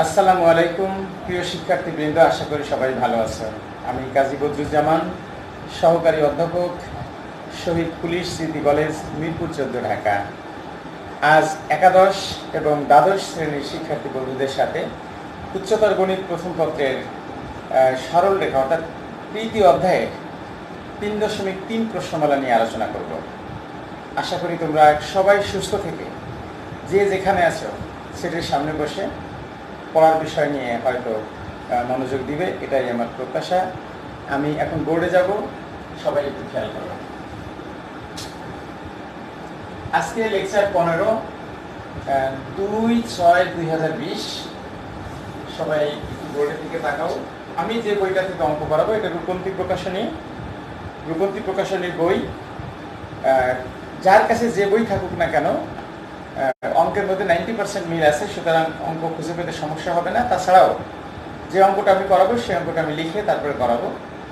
আসসালামু আলাইকুম প্রিয় শিক্ষার্থীবৃন্দ, আশা করি সবাই ভালো আছেন। আমি কাজী বদরুজ্জামান, সহকারী অধ্যাপক, শহীদ পুলিশ স্মৃতি কলেজ, মিরপুর 14, ঢাকা। আজ একাদশ এবং দ্বাদশ শ্রেণীর শিক্ষার্থী বন্ধুদের সাথে উচ্চতর গণিত প্রথম পত্রের সরল রেখা অর্থাৎ তৃতীয় অধ্যায়ে 3.3 প্রশ্নমালা নিয়ে আলোচনা করব। আশা করি তোমরা সবাই সুস্থ থেকে যে যেখানে আছো সেটির সামনে বসে পড়ার বিষয় নিয়ে হয়তো মনোযোগ দিবে, এটাই আমার প্রত্যাশা। আমি এখন বোর্ডে যাব, সবাই একটু খেয়াল করো। আজকে লেকচার 15, 2/6/2020। সবাই একটু বোর্ডের দিকে তাকাও। আমি যে বইটা থেকে অঙ্ক করাবো এটা রূপন্তী প্রকাশনীর বই। যার কাছে যে বই থাকুক না কেন, অঙ্কের মধ্যে 90% মিল আছে, সুতরাং অঙ্ক খুঁজে পেতে সমস্যা হবে না। তাছাড়াও যে অঙ্কটা আমি করাবো সেই অঙ্কটা আমি লিখে তারপরে করাবো।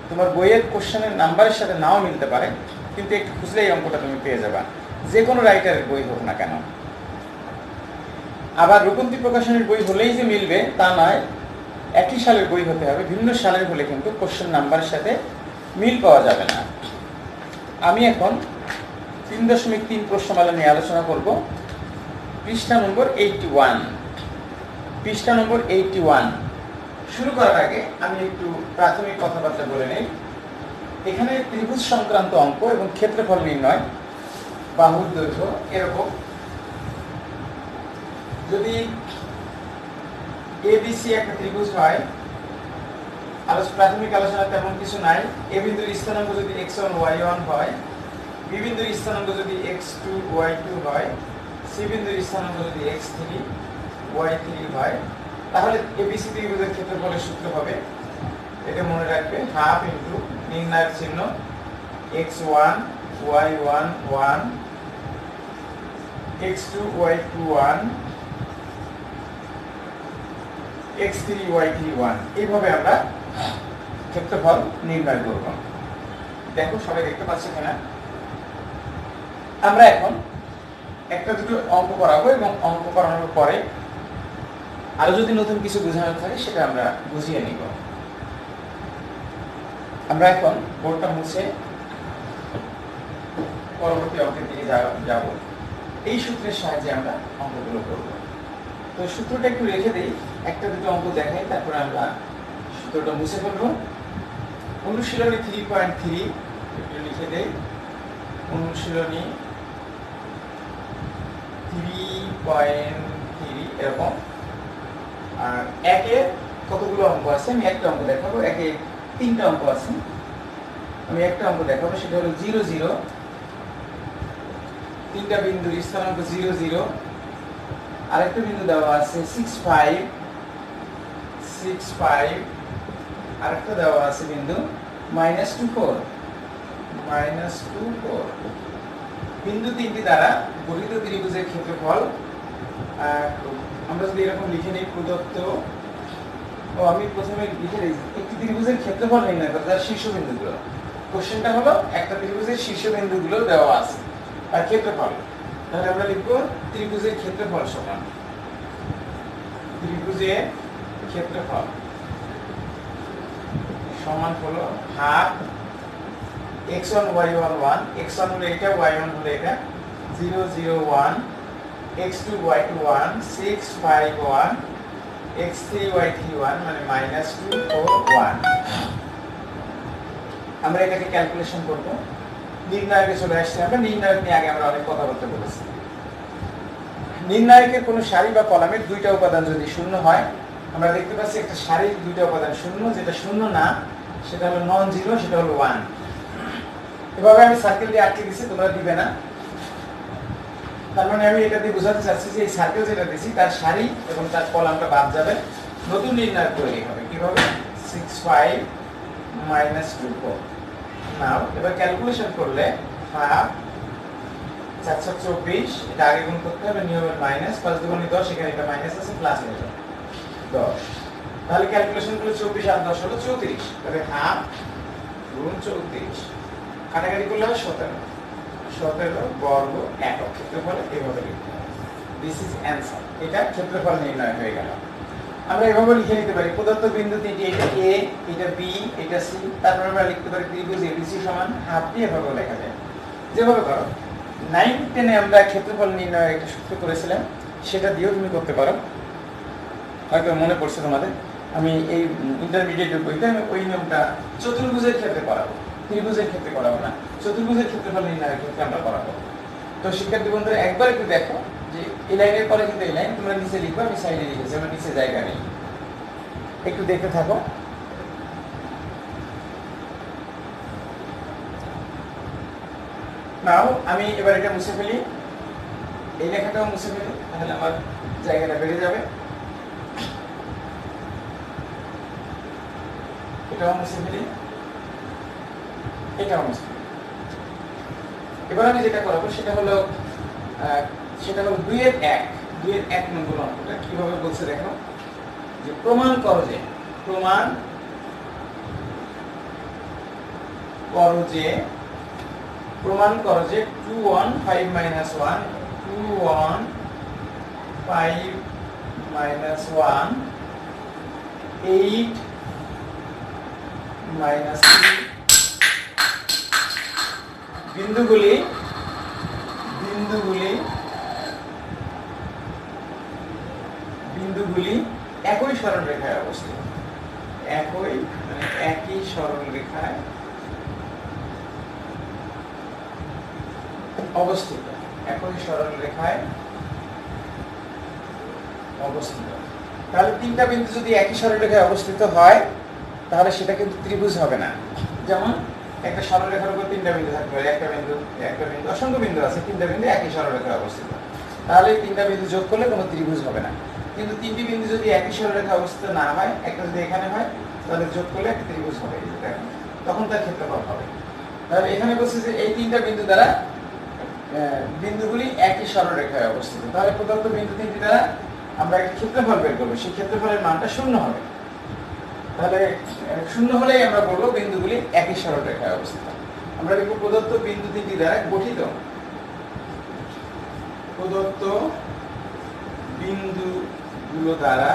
তোমার বইয়ের কোশ্চেনের নাম্বারের সাথে নাও মিলতে পারে, কিন্তু একটু খুঁজলে এই অঙ্কটা তুমি পেয়ে যাবা, যে কোনো রাইটারের বই হোক না কেন। আবার রূপন্তী প্রকাশনীর বই হলেই যে মিলবে তা নয়, একই সালের বই হতে হবে। ভিন্ন সালের হলে কিন্তু কোশ্চেন নাম্বারের সাথে মিল পাওয়া যাবে না। আমি এখন 3.3 প্রশ্নমালা নিয়ে আলোচনা করব। পৃষ্ঠা নম্বর 81। শুরু করার আগে আমি একটু প্রাথমিক কথাবার্তা বলে নেই। এখানে ত্রিভুজ সংক্রান্ত অঙ্ক এবং ক্ষেত্রফল নির্ণয়, বাহুর দৈর্ঘ্য এরকম। যদি ABC একটা ত্রিভুজ হয়, প্রাথমিক আলোচনা তেমন কিছু নাই। এ বিন্দুর স্থানাঙ্ক যদি x1 y1 হয়, বি বিন্দুর স্থানাঙ্ক যদি x2 y2 হয়, সি বিন্দুর স্থানাঙ্ক যদি x3 y3 হয়, তাহলে ABC ত্রিভুজের ক্ষেত্রফলের সূত্র হবে, এটা মনে রাখবে, হাফ ইন্টু নির্ণায়ক চিহ্ন x1 y1 1 x2 y2 1 x3 y3 1। এইভাবে আমরা ক্ষেত্রফল নির্ণয় করব। দেখো সবাই দেখতে পাচ্ছি কিনা। আমরা এখন একটা দুটো অঙ্ক করাবো এবং অঙ্ক করানোর পরে আরো যদি নতুন কিছু বোঝানোর থাকে সেটা আমরা বুঝিয়ে নিব। আমরা এখন বোর্ডটা মুছে পরবর্তী অঙ্কের দিকে যাব। এই সূত্রের সাহায্যে আমরা অঙ্কগুলো করব। তো সূত্রটা একটু রেখে দেই, একটা দুটো অঙ্ক দেখাই, তারপরে আমরা সূত্রটা মুছে ফেলবো। অনুশীলনী 3.3 একটু লিখে দেই। অনুশীলনী 3.3 এরকম। আর একে কতগুলো অঙ্ক আছে আমি একটা অঙ্ক দেখাবো। একে 3টা অঙ্ক আছে, আমি একটা অঙ্ক দেখাবো, সেটা হলো 0 0। 3টা বিন্দুর স্থানাঙ্ক 0 0। আরেকটা বিন্দু দেওয়া আছে 6 5। আরেকটা দেওয়া আছে বিন্দু -2 4। বিন্দু 3টি দ্বারা গঠিত ত্রিভুজের ক্ষেত্রফল আমরা যদি এরকম লিখে নিই, প্রদত্ত, আমি প্রথমে লিখে দিই একটি ত্রিভুজের ক্ষেত্রফল নির্ণয় করতে তার শীর্ষবিন্দুগুলো। কোশ্চেনটা হলো একটা ত্রিভুজের শীর্ষবিন্দুগুলো দেওয়া আছে আর ক্ষেত্রফল। তাহলে আমরা লিখব ত্রিভুজের ক্ষেত্রফল সমান হলো হাফ x1 y1 1, x1 হলো এটা, y1 হলো এটা, 0 0 1, x2 y2 1, 6 5 1, x3 y3 1, মানে -2 4 1। আমরা এটাকে ক্যালকুলেশন করব। নির্ণায়কে চলে আসছে। আমরা নির্ণায়ক নিয়ে আগে আমরা অনেক কথা বলতে বলেছি। নির্ণায়কের কোনো সারি বা কলামের দুইটা উপাদান যদি শূন্য হয়, আমরা দেখতে পাচ্ছি একটা সারির দুইটা উপাদান শূন্য, যেটা শূন্য না সেটা হলো নন জিরো, সেটা হলো 1। এভাবে আমি সার্কেল দিয়ে আটকে দিচ্ছি, তোমরা দিবে না। তার মানে আমি এটা দিয়ে বোঝাতে চাচ্ছি যে এই সার্কেল যেটা দিচ্ছি তার সারি এবং তার কলামটা বাদ যাবে, নতুন নির্ণায়ক তৈরি হবে। কিভাবে? 6 5 -2 4। নাও এবার ক্যালকুলেশন করলে হাফ 4 7 24, এটা আগে গুণ করতে হবে, নিয়মের মাইনাস, 5 2 10, এখানে একটা মাইনাস আছে, প্লাস হয়ে যাবে 10। তাহলে ক্যালকুলেশন করলে 24 আর 10 হলো 34। তাহলে হাফ গুণ 34, কাটাকাটি করলে হবে 17 বর্গ একক। ক্ষেত্রফল এভাবে লিখতে হবে। This is answer. এটা ক্ষেত্রফল নির্ণয় হয়ে গেল। আমরা এভাবে লিখে নিতে পারি প্রদত্ত বিন্দু তিনটি, এটা এ, এটা বি, এটা সি, তারপর আমরা লিখতে পারি ত্রিভুজ এবিসি সমান হাফ ডি, এভাবে লেখা যায়। যেভাবে করো 9 10 আমরা ক্ষেত্রফল নির্ণয়ের একটা সূত্র করেছিলাম, সেটা দিয়েও তুমি করতে পারো, হয়তো মনে পড়ছে তোমাদের। আমি এই ইন্টারমিডিয়েট বইতে আমি ওই নিয়মটা চতুর্ভুজের ক্ষেত্রে করাবো, ত্রিভুজের ক্ষেত্রে করাবো না, চতুর্ভুজের ক্ষেত্রফল নির্ণয়ের ক্ষেত্রে আমরা করাবো। তো শিক্ষার্থী বন্ধুরা একবার একটু দেখো যে এই লাইনের পরে কিন্তু এই লাইন তোমরা নিচে লিখবে, আমি সাইডে লিখেছি, আমার নিচে জায়গা নেই, একটু দেখতে থাকো। নাও আমি এবার এটা মুছে ফেলি, এই লেখাটাও মুছে ফেলি, তাহলে আমার জায়গাটা বেড়ে যাবে। এটাও মুছে ফেলি, এটাও মুছে ফেলি। এবার আমি যেটা করাবো সেটা হলো 2 এর 1 নম্বর অঙ্কটা কিভাবে বলছে দেখো, যে প্রমাণ করো যে 2 1 5 minus 1 2 1 5 minus 1 8 minus 3 বিন্দুগুলি একই সরল রেখায় অবস্থিত, একই সরল রেখায় অবস্থিত, একই সরল রেখায় অবস্থিত। তাহলে তিনটা বিন্দু যদি একই সরল রেখায় অবস্থিত হয় তাহলে সেটা কিন্তু ত্রিভুজ হবে না। যেমন একটা সরল রেখার উপর তিনটা বিন্দু থাকতে পারে, একটা বিন্দু, অসংখ্য বিন্দু আছে, তিনটা বিন্দু একই সরল রেখায় অবস্থিত, তাহলে এই তিনটা বিন্দু যোগ করলে কোনো ত্রিভুজ হবে না। কিন্তু তিনটি বিন্দু যদি একই সরল রেখায় অবস্থিত না হয়, একটা যদি এখানে হয় তাহলে যোগ করলে একটা ত্রিভুজ হবে, দেখো তখন তার ক্ষেত্রফল হবে। তাহলে এখানে বলছে যে এই তিনটা বিন্দু দ্বারা বিন্দুগুলি একই সরল রেখায় অবস্থিত, তাহলে প্রদত্ত বিন্দু তিনটি দ্বারা আমরা একটা ক্ষেত্রফল বের করবো, সেই ক্ষেত্রফলের মানটা 0 হবে। তাহলে 0 হলেই আমরা বলবো বিন্দুগুলি একই সরল রেখায় অবস্থিত। আমরা দেখব প্রদত্ত বিন্দু তিনটি দ্বারা গঠিত, প্রদত্ত বিন্দুগুলো দ্বারা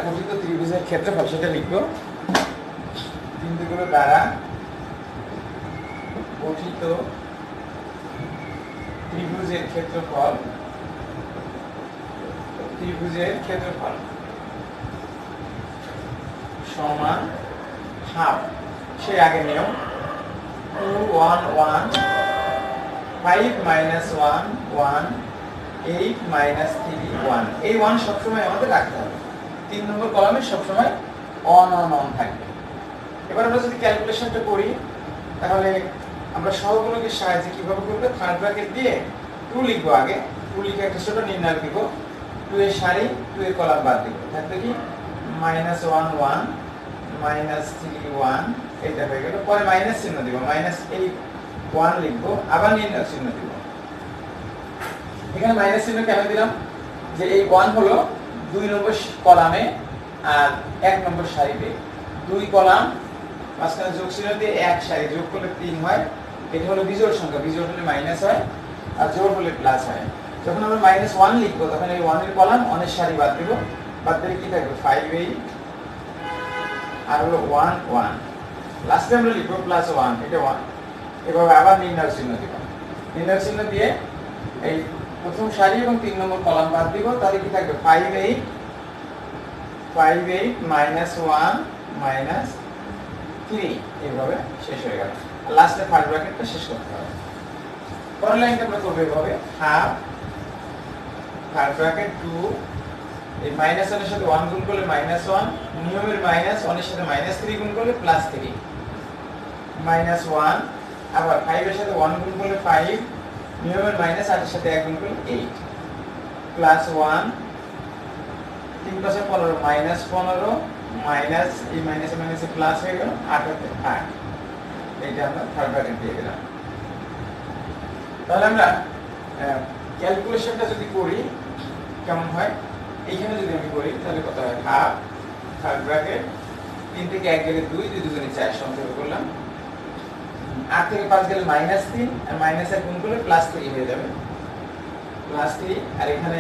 গঠিত ত্রিভুজের ক্ষেত্রফল, সেটা লিখবো। বিন্দুগুলো দ্বারা গঠিত ত্রিভুজের ক্ষেত্রফল সমান হাফ, সেই আগের নিয়ম 2 1 1 5 minus 1 1 8 minus 3 1, এই 1 সবসময় আমাদের রাখতে হবে, 3 নম্বর কলামে সবসময় অন থাকবে। এবার আমরা যদি ক্যালকুলেশনটা করি তাহলে আমরা সহগুণকের সাহায্যে কিভাবে করবো, থার্ড ব্র্যাকেট দিয়ে 2 লিখবো, আগে 2 লিখে একটা ছোট নির্ণয় দিব, 2 এর সারি 2 এর কলাম বাদ দিব, থাকবে কি -1 1 -3 1, এটা হয়ে গেল। পরে মাইনাস চিহ্ন দিব, -8 1 লিখবো, আবার নির্ণয় চিহ্ন দিব। এখানে মাইনাস চিহ্ন কেন দিলাম, যে এই 1 হলো 2 নম্বর কলামে আর 1 নম্বর সারিতে, 2 কলাম মাঝখানে যোগ চিহ্ন দিয়ে 1 সারি যোগ করলে 3 হয়, এটা হলো বিজোড় সংখ্যা, বিজোড় হলে মাইনাস হয় আর জোড় হলে প্লাস হয়। যখন আমরা -1 লিখবো তখন এই 1 এর কলাম 1 এর সারি বাদ দিব, বাদ দিলে কি থাকবে 5 8 আর হলো 1 1, লাস্টে আমরা লিখবো +1, এটা 1। এভাবে আবার নির্ণয় চিহ্ন দিব, নির্ণয় চিহ্ন দিয়ে এই প্রথম সারি এবং 3 নম্বর কলাম বাদ দিব, তাহলে কি থাকবে 5 8 -1 -3, এইভাবে শেষ হয়ে গেল। আর লাস্টে থার্ড ব্র্যাকেটটা শেষ করতে হবে। পরের লাইনটা আমরা করব এভাবে, হাফ থার্ড ব্র্যাকেট 2, এই -1 এর সাথে 1 গুণ করলে -1, নিয়মের -1 এর সাথে -3 গুণ করলে +3, -1, আবার 5 এর সাথে 1 গুণ করলে 5, নিয়মের -8 এর সাথে 1 গুণ করলে 8, +1, 3 × 15 -15, মাইনাস এই মাইনাসে মাইনাসে প্লাস হয়ে গেল, 8 হাতে 8, এইটা আমরা থার্ড ব্র্যাকেট দিয়ে দিলাম। তাহলে আমরা ক্যালকুলেশনটা যদি করি কেমন হয়, এইখানে যদি আমি করি তাহলে কত হয়, হাফ থার্ড ব্র্যাকেট 3 থেকে 1 গেলে 2, 2 দুগুণে 4 সংক্ষেপ করলাম, 8 থেকে 5 গেলে -3 আর মাইনাসের গুণ করলে +3 হয়ে যাবে, +3, আর এখানে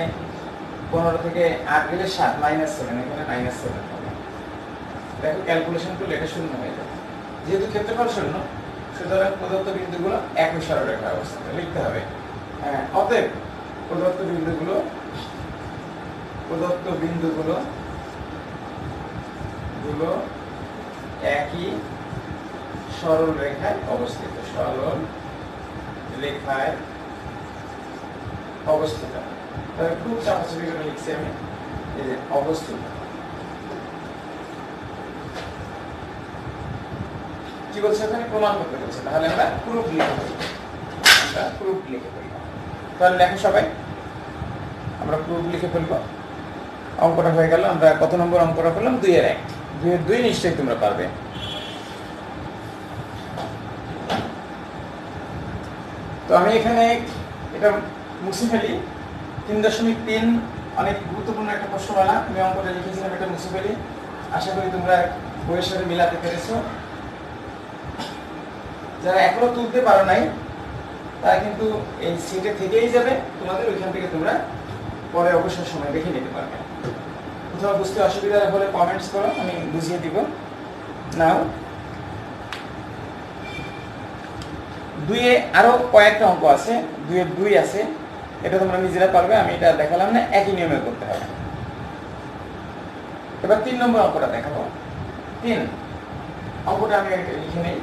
15 থেকে 8 গেলে 7 -7, এখানে -7 হবে। দেখো ক্যালকুলেশন করলে এটা শূন্য হয়ে যাবে। যেহেতু ক্ষেত্রফল শূন্য, সুতরাং প্রদত্ত বিন্দুগুলো একই সরলরেখায় অবস্থিত লিখতে হবে। অতএব প্রদত্ত বিন্দুগুলো একই সরল রেখায় অবস্থিত। তাহলে খুব চাপাচাপি করে লিখছি আমি, এই যে অবস্থিত। কি বলছে এখানে? প্রমাণ করতে বলছে। তাহলে আমরা প্রুফ লিখে ফেলব। তাহলে লেখো সবাই, আমরা প্রুফ লিখে ফেলবো। অঙ্কটা হয়ে গেল। আমরা কত নম্বর অঙ্কটা করলাম? 2 এর 1। 2 এর 2 নিশ্চয়ই তোমরা পারবে। তো আমি এখানে এটা মুছে ফেলি। 3.3 অনেক গুরুত্বপূর্ণ একটা প্রশ্নমালা। আমি অঙ্কটা লিখেছিলাম, এটা মুছে ফেলি। আশা করি তোমরা বইয়ের সাথে মিলাতে পেরেছো। যারা এখনো তুলতে পারো নাই তারা কিন্তু এই সিটে থেকেই যাবে, তোমাদের ওইখান থেকে তোমরা পরে অবসর সময় দেখে নিতে পারবে। কোথাও বুঝতে অসুবিধা হলে কমেন্টস করো, আমি বুঝিয়ে দিব। নাও 2 এ আরো কয়েকটা অঙ্ক আছে, 2 এর 2 আছে, এটা তোমরা নিজেরা পারবে, আমি এটা দেখালাম না, একই নিয়মে করতে হবে। এবার 3 নম্বর অঙ্কটা দেখাবো। 3 অঙ্কটা আমি লিখে নেই।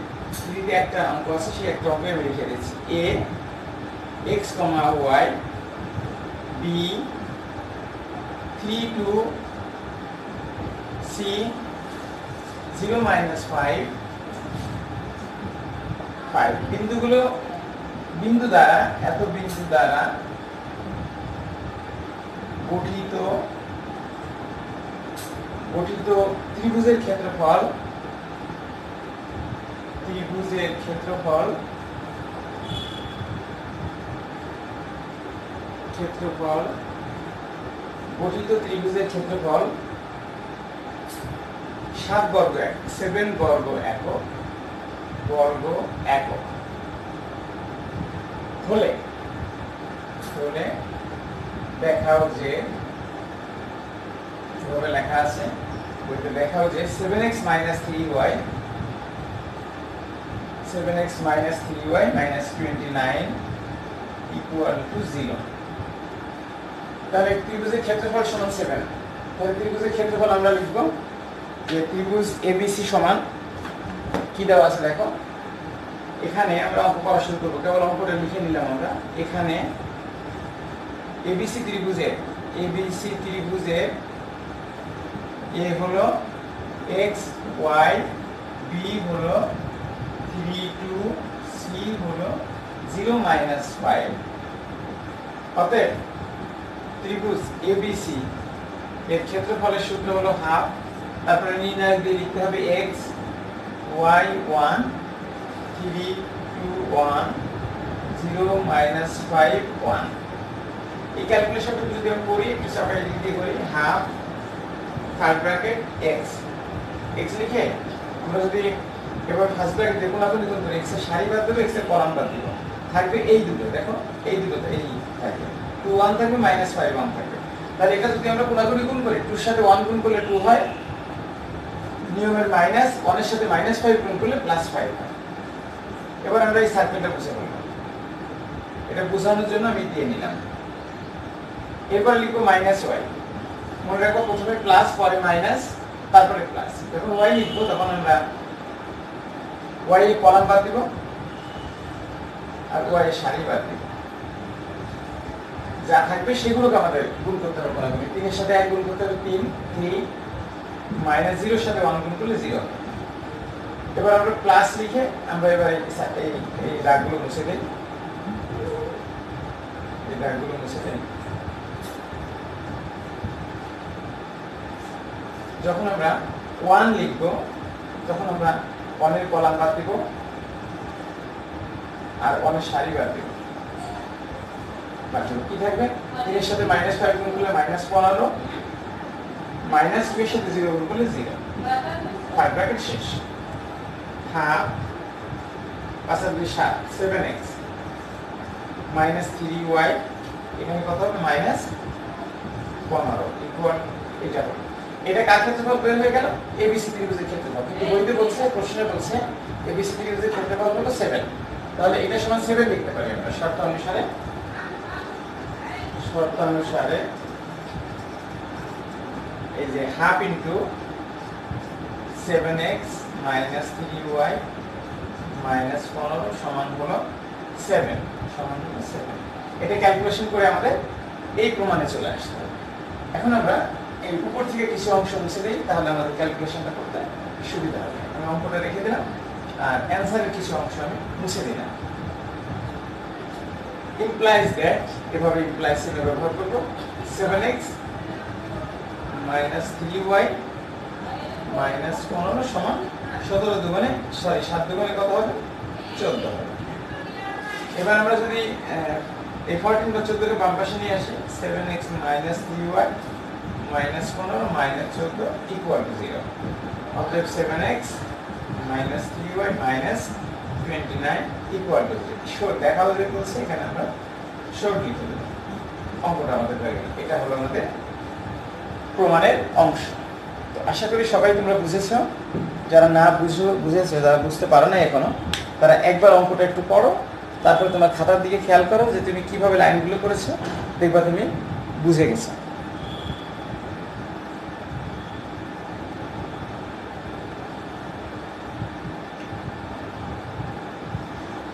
দিতে একটা অঙ্ক আছে, সেই একটা অঙ্ক আমি লিখে দিচ্ছি। a x, y b 3 to c 0 - 5 বিন্দু দ্বারা গঠিত ত্রিভুজের ক্ষেত্রফল গঠিত ত্রিভুজের ক্ষেত্রফল 7 বর্গ একক হলে দেখাও যে, কিভাবে লেখা আছে বইতে, দেখাও যে 7x - 3y - 29 = 0। তাহলে ত্রিভুজের ক্ষেত্রফল সমান 7। তাহলে ত্রিভুজের ক্ষেত্রফল আমরা লিখব যে ত্রিভুজ ABC সমান কি দেওয়া আছে দেখো। এখানে আমরা অঙ্ক করা শুরু করব, কেবল অঙ্কটা লিখে নিলাম আমরা। এখানে ABC ত্রিভুজের A হলো x, y, b হলো 3 to c হলো 0 - 5। অতএব ত্রিভুজ ABC এর ক্ষেত্রফলের সূত্র হলো হাফ, তারপরে নির্ণায়ক দিয়ে লিখতে হবে x, y 1, 3 2 1, 0 - 5 1। এই ক্যালকুলেশনটা যদি আমি করি, একটু সবাই লিখে করি, হাফ থার্ড ব্র্যাকেট x লিখে আমরা যদি এবার ফার্স্ট ব্র্যাকেট দেখো না, গুণ করি, x এর সারি বাদ দেব, x এর কলাম বাদ দেব, থাকবে এই দুটো। দেখো এই দুটো, এই থাকবে 2 1 থাকবে, -5 1 থাকবে। তাহলে এটা যদি আমরা কোনাকুনি গুণ করি, 2 এর সাথে 1 গুণ করলে 2 হয়, নিয়মের মাইনাস 1 এর সাথে -5 গুণ করলে +5 হয়। এবার আমরা এই সার্কেলটা বুঝে ফেলব। এটা বোঝানোর জন্য আমি দিয়ে নিলাম। এরপর লিখবো -y। মনে রাখো প্রথমে প্লাস, পরে মাইনাস, তারপরে প্লাস। যখন y লিখবো তখন আমরা y এর কলাম বাদ দিব আর y এর সারি বাদ দিব। যা থাকবে সেগুলোকে আমাদের গুণ করতে হবে কোনাকুনি। 3 এর সাথে 1 গুণ করতে হবে 3, -0 এর সাথে 1 গুণ করলে 0। এবার আমরা প্লাস লিখে আমরা এবার এই দাগগুলো মুছে দেই। যখন আমরা 1 লিখব তখন আমরা 1 এর কলাম বাদ দিব আর 1 এর সারি বাদ দিব। কি থাকবে? 3 এর সাথে -5 গুণ করলে -15, -2 এর সাথে 0 গুণ করলে 0। 5 ব্র্যাকেট শেষ। হাফ 5 আর 2 7, 7x -3y, এখানে কত হবে? 15 ইকুয়াল এটা হলো। এটা কার ক্ষেত্রফল বের হয়ে গেল? এবিসি ত্রিভুজের ক্ষেত্রফল। কিন্তু বইতে বলছে, প্রশ্নে বলছে এবিসি ত্রিভুজের ক্ষেত্রফল হলো 7। তাহলে এটা সমান 7 লিখতে পারি আমরা শর্ত অনুসারে এই যে half into 7x minus 3y minus 15 সমান হলো 7 সমান হলো 7। এটা ক্যালকুলেশন করে আমাদের এই প্রমাণে চলে আসতে হবে। এখন আমরা এই উপর থেকে কিছু অংশ মুছে দিই, তাহলে আমাদের ক্যালকুলেশনটা করতে সুবিধা হবে। আমি অঙ্কটা রেখে দিলাম আর অ্যান্সারের কিছু অংশ আমি মুছে দিলাম। ইমপ্লাইজ দ্যাট, এভাবে ইমপ্লাইজ এর ব্যবহার করব। 7x মাইনাস 3y মাইনাস 15 সমান 7 দুগুণে কত হবে? 14 হবে। এবার আমরা যদি এই 14 বা 14 কে বাম পাশে নিয়ে আসি, 7x minus 3y minus 15 minus 14 equal to 0। অতএব 7x minus 3y minus 29 equal to 0। Short দেখা হলে বলছে, এখানে আমরা শর্ট লিখে দেব। অঙ্কটা আমাদের হয়ে গেল। এটা হলো আমাদের প্রমাণের অংশ। তো আশা করি সবাই তোমরা বুঝেছো। যারা না বুঝেছো, যারা বুঝতে পারো না এখনো, তারা একবার অঙ্কটা একটু পড়ো, তারপরে তোমার খাতার দিকে খেয়াল করো যে তুমি কিভাবে লাইনগুলো করেছো, দেখবা তুমি বুঝে গেছো।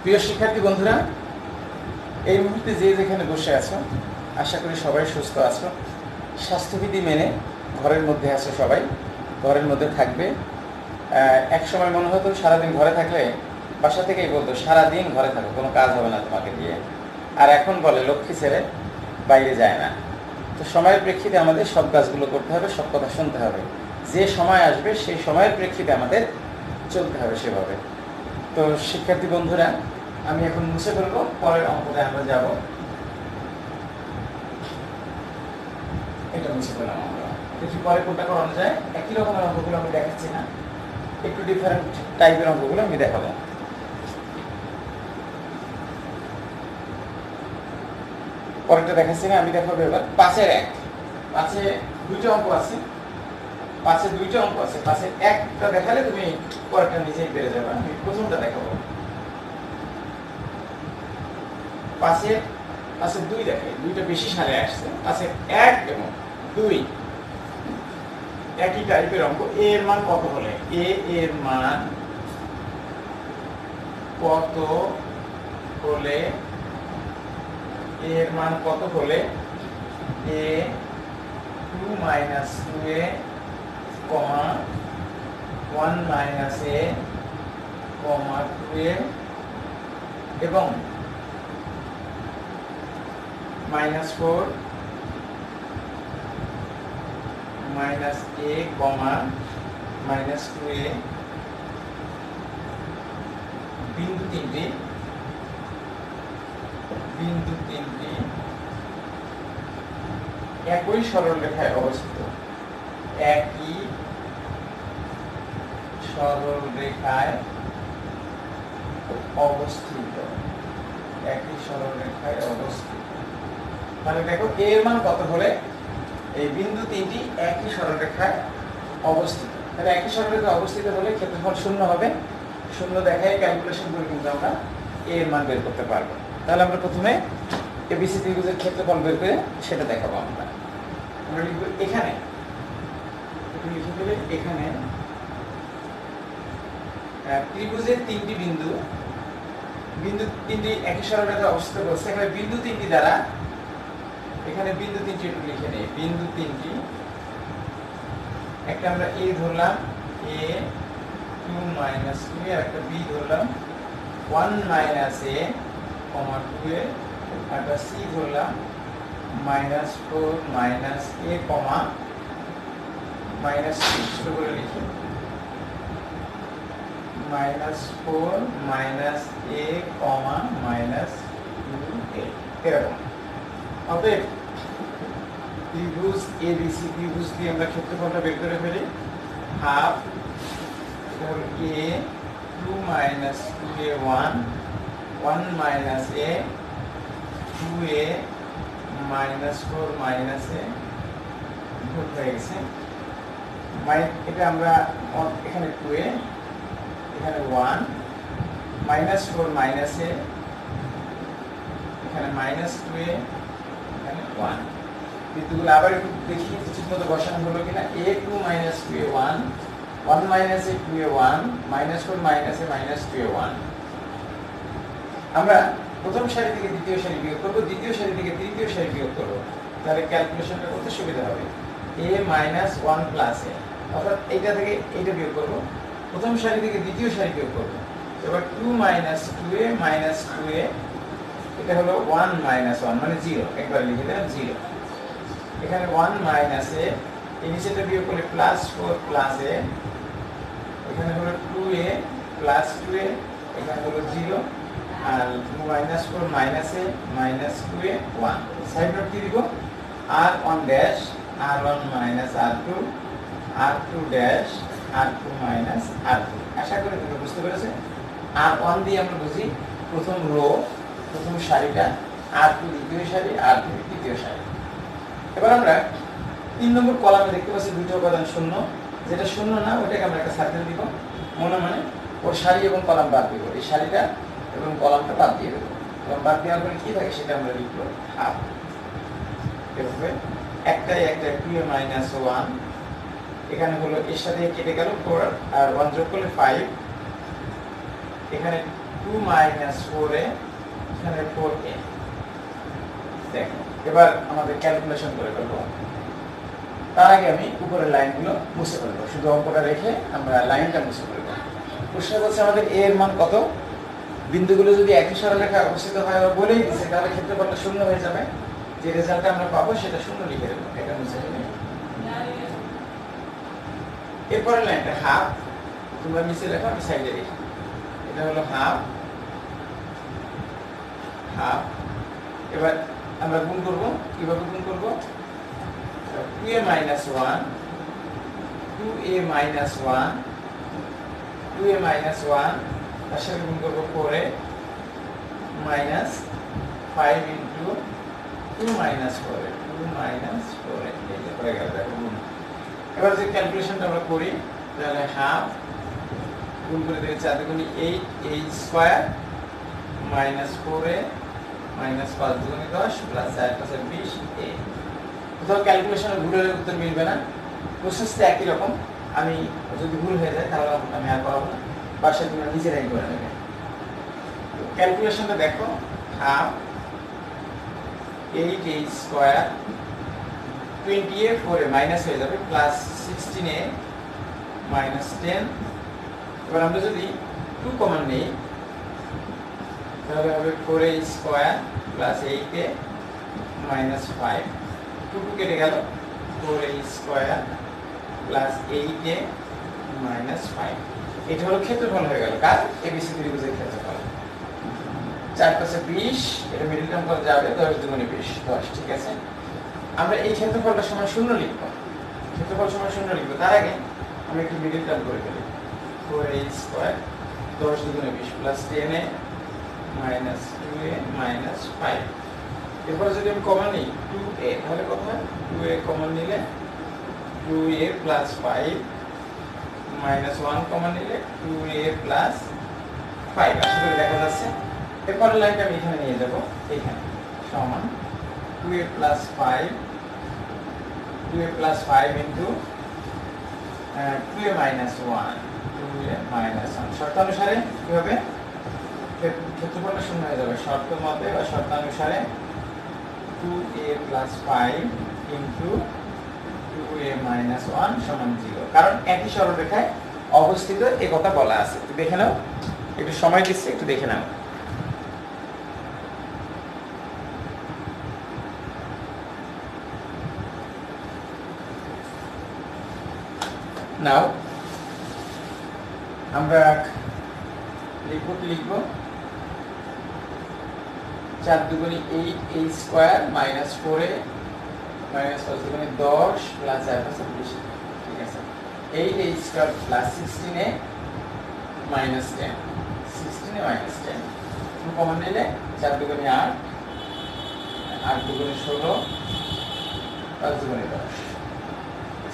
প্রিয় শিক্ষার্থী বন্ধুরা, এই মুহূর্তে যে যেখানে বসে আছো, আশা করি সবাই সুস্থ আছো, স্বাস্থ্যবিধি মেনে ঘরের মধ্যে আছো, সবাই ঘরের মধ্যে থাকবে। এক সময় মনে হতো সারাদিন ঘরে থাকলে, বাসা থেকেই বলতো সারাদিন ঘরে থাকো, কোনো কাজ হবে না তোমাকে দিয়ে। আর এখন বলে লক্ষ্মী ছেড়ে বাইরে যায় না। তো সময়ের প্রেক্ষিতে আমাদের সব কাজগুলো করতে হবে, সব কথা শুনতে হবে। যে সময় আসবে সেই সময়ের প্রেক্ষিতে আমাদের চলতে হবে সেভাবে। তো শিক্ষার্থী বন্ধুরা, আমি এখন মুছে ফেলবো, পরের অঙ্কটা আমরা যাব। এটা মুছে ফেললাম আমরা, দেখি পরে কোনটা করানো যায়। একই রকমের অঙ্কগুলো আমি দেখাচ্ছি না, একটু ডিফারেন্ট টাইপের অঙ্কগুলো আমি দেখাবো। পরেরটা দেখাচ্ছি না, আমি দেখাবো এবার 5-এর 1। 5-এ দুইটা অঙ্ক আছে, 5-এ দুইটা অঙ্ক আছে। 5-এর 1টা দেখালে তুমি পরেরটা নিজেই পেরে যাবে। আমি প্রথমটা দেখাবো। 5-এর 2 দেখাই, দুইটা বেশি সালে আসছে। 5-এর 1 এবং 2 একই টাইপের অঙ্ক। এ এর মান কত হলে, এর মান কত হলে, এর মান কত হলে a 2 minus 2a, 1 minus a, 2a এবং -4 minus a, -2a বিন্দু তিনটি একই সরলরেখায় অবস্থিত, একই সরলরেখায় অবস্থিত, একই সরলরেখায় অবস্থিত। মানে দেখো এর মান কত হলে এই বিন্দু তিনটি একই সরলরেখায় অবস্থিত। তাহলে একই সরলরেখায় অবস্থিত হলে ক্ষেত্রফল 0 হবে। 0 দেখায় ক্যালকুলেশন করে কিন্তু আমরা এর মান বের করতে পারবো। তাহলে আমরা প্রথমে এবিসি ত্রিভুজের ক্ষেত্রফল বের করে সেটা দেখাবো। আমরা লিখব এখানে, লিখে দিলে এখানে ত্রিভুজের তিনটি বিন্দু তিনটি একই সরলরেখায় অবস্থিত করছে। এখানে বিন্দু তিনটি দ্বারা, এখানে বিন্দু তিনটি একটু লিখে নেই। বিন্দু তিনটি, একটা আমরা এ ধরলাম, a 2 minus 2a, আর একটা বি ধরলাম 1 minus a, 2a, একটা সি ধরলাম -4 minus a, -3। শুরু করে লিখি -4 minus a, -2a এরকম। অতএব ত্রিভুজ এবিসি ত্রিভুজ দিয়ে আমরা ক্ষেত্রফলটা বের করে ফেলি। Half a 2 minus 2a 1 minus a 2a -4 minus a ভুল হয়ে গেছে। এটা আমরা এখানে 2a, এখানে 1, -4 মাইনাসে, এখানে -2a, এখানে 1। বিন্দুগুলো আবার একটু দেখি ঠিক মতো বসানো হলো কিনা। a2 -2a 1, 1 - a 2a 1, -4 - a -2a 1। আমরা প্রথম সারি থেকে দ্বিতীয় সারি বিয়োগ করব, দ্বিতীয় সারি থেকে তৃতীয় সারি বিয়োগ করব, তাহলে ক্যালকুলেশনটা করতে সুবিধা হবে। a - 1 + a, অর্থাৎ এইটা থেকে এইটা বিয়োগ করব, প্রথম সারি থেকে দ্বিতীয় সারি বিয়োগ করব। এবার 2 - 2a - 2a, এটা হলো 1 - 1 মানে 0, একবার লিখে দিলাম 0। এখানে 1 - a, এই নিচেটা বিয়োগ করলে +4 + a, এখানে হলো 2a + 2a, এখানে হলো 0, আর -4 - a -2a 1। সাইড নোট কি দিব? r1 dash r1 - r2 r2 dash r2 - r2। আশা করি তোমরা বুঝতে পেরেছো। r1 দিয়ে আমরা বুঝি প্রথম রো, প্রথম সারিটা, r2 দ্বিতীয় সারি, r3 তৃতীয় সারি। এবার আমরা 3 নম্বর কলামে দেখতে পাচ্ছি দুইটা উপাদান শূন্য, যেটা শূন্য না ওটাকে আমরা একটা সার্কেল দিব, মনে মনে ওর সারি এবং কলাম বাদ দিব, এই সারিটা এবং কলামটা বাদ দিয়ে দেবো। এবং বাদ দেওয়ার পরে কি থাকে সেটা আমরা লিখবো হাফ। এভাবে একটাই 2a - 1, এখানে হলো এর সাথে কেটে গেল 4 আর 1 যোগ করলে 5, এখানে 2 - 4a, এখানে 4a। দেখো এবার আমাদের ক্যালকুলেশন করে ফেলবো। তার আগে আমি উপরের লাইনগুলো মুছে ফেলবো, শুধু অঙ্কটা রেখে আমরা লাইনটা মুছে ফেলবো। প্রশ্ন বলছে আমাদের a এর মান কত। বিন্দুগুলো যদি একই সরলরেখায় অবস্থিত হয় বা বলেই দিচ্ছে, তাহলে ক্ষেত্রফলটা শূন্য হয়ে যাবে। যে রেজাল্টটা আমরা পাবো সেটা শূন্য লিখে দেবো, এটা মুছে ফেলে। এরপরের লাইনটা হাফ, তোমরা নিচে লেখো, আমি সাইডে লিখি। এটা হলো হাফ হাফ। এবার আমরা গুণ করব, কিভাবে গুণ করব? 2a - 1, 2a - 1, 2a - 1, তার সাথে গুণ করব 4a minus 5 into 2 - 4a, 2 - 4a, এই যে হয়ে গেল। দেখো গুণ। এবার যে ক্যালকুলেশনটা আমরা করি, তাহলে হাফ গুণ করে দিলে 4 দুগুণে 8a square minus 4a minus 5 দুগুণে 10 প্লাস 4 + 20a। কোথাও ক্যালকুলেশনে ভুল হলে উত্তর মিলবে না, প্রসেসটা একই রকম। আমি যদি ভুল হয়ে যায় তাহলে আমি আর করাবো না, বাসায় তোমরা নিজেরাই করে নেবে। ক্যালকুলেশনটা দেখো, half 8a square, 20a 4a minus হয়ে যাবে, প্লাস 16a মাইনাস 10। এবার আমরা যদি 2 কমন নেই তাহলে হবে 4a square plus 8a minus 5, 2 কেটে গেল, 4a square plus 8a minus 5। এটা হলো ক্ষেত্রফল হয়ে গেল কার? এবিসি ত্রিভুজের ক্ষেত্রফল। 4 + 20, এটা মিডল টার্ম করা যাবে, 10 দুগুণে 20, 10। ঠিক আছে, আমরা এই ক্ষেত্রফলটা সময় শূন্য লিখব, ক্ষেত্রফল সময় শূন্য লিখব। তার আগে আমি একটু মিডল টার্ম করে ফেলি। 4a স্কয়ার 10 দুগুণে 20 plus 10a minus 2a minus 5। এরপরে যদি আমি কমন নিই 2a, তাহলে কত হয়? 2a কমন নিলে 2a প্লাস 5 মাইনাস 1 কমন নিলে 2a প্লাস 5। আশা করি দেখা যাচ্ছে। এরপরের লাইনটা আমি এখানে নিয়ে যাব, এখানে সমান 2a plus 5, 2a plus 5 into 2a minus 1, 2a minus 1। শর্তানুসারে কি হবে? ক্ষেত্রফলটা শূন্য হয়ে যাবে শর্ত মতে বা শর্তানুসারে। 2a plus 5 into 2a minus 1 সমান 0, কারণ একই সরলরেখায় অবস্থিত এই কথা বলা আছে। দেখে নাও, একটু সময় দিচ্ছি, একটু দেখে নাও। নাও আমরা লিখব, কি লিখব? 4 দুগুণে 8a square minus 4a minus 5 দুগুণে 10 প্লাস 4 + 20। ঠিক আছে, 8a square plus 16a minus 10, 16a minus 10। 2 common নিলে 4 দুগুণে 8, 8 দুগুণে 16, 5 দুগুণে 10।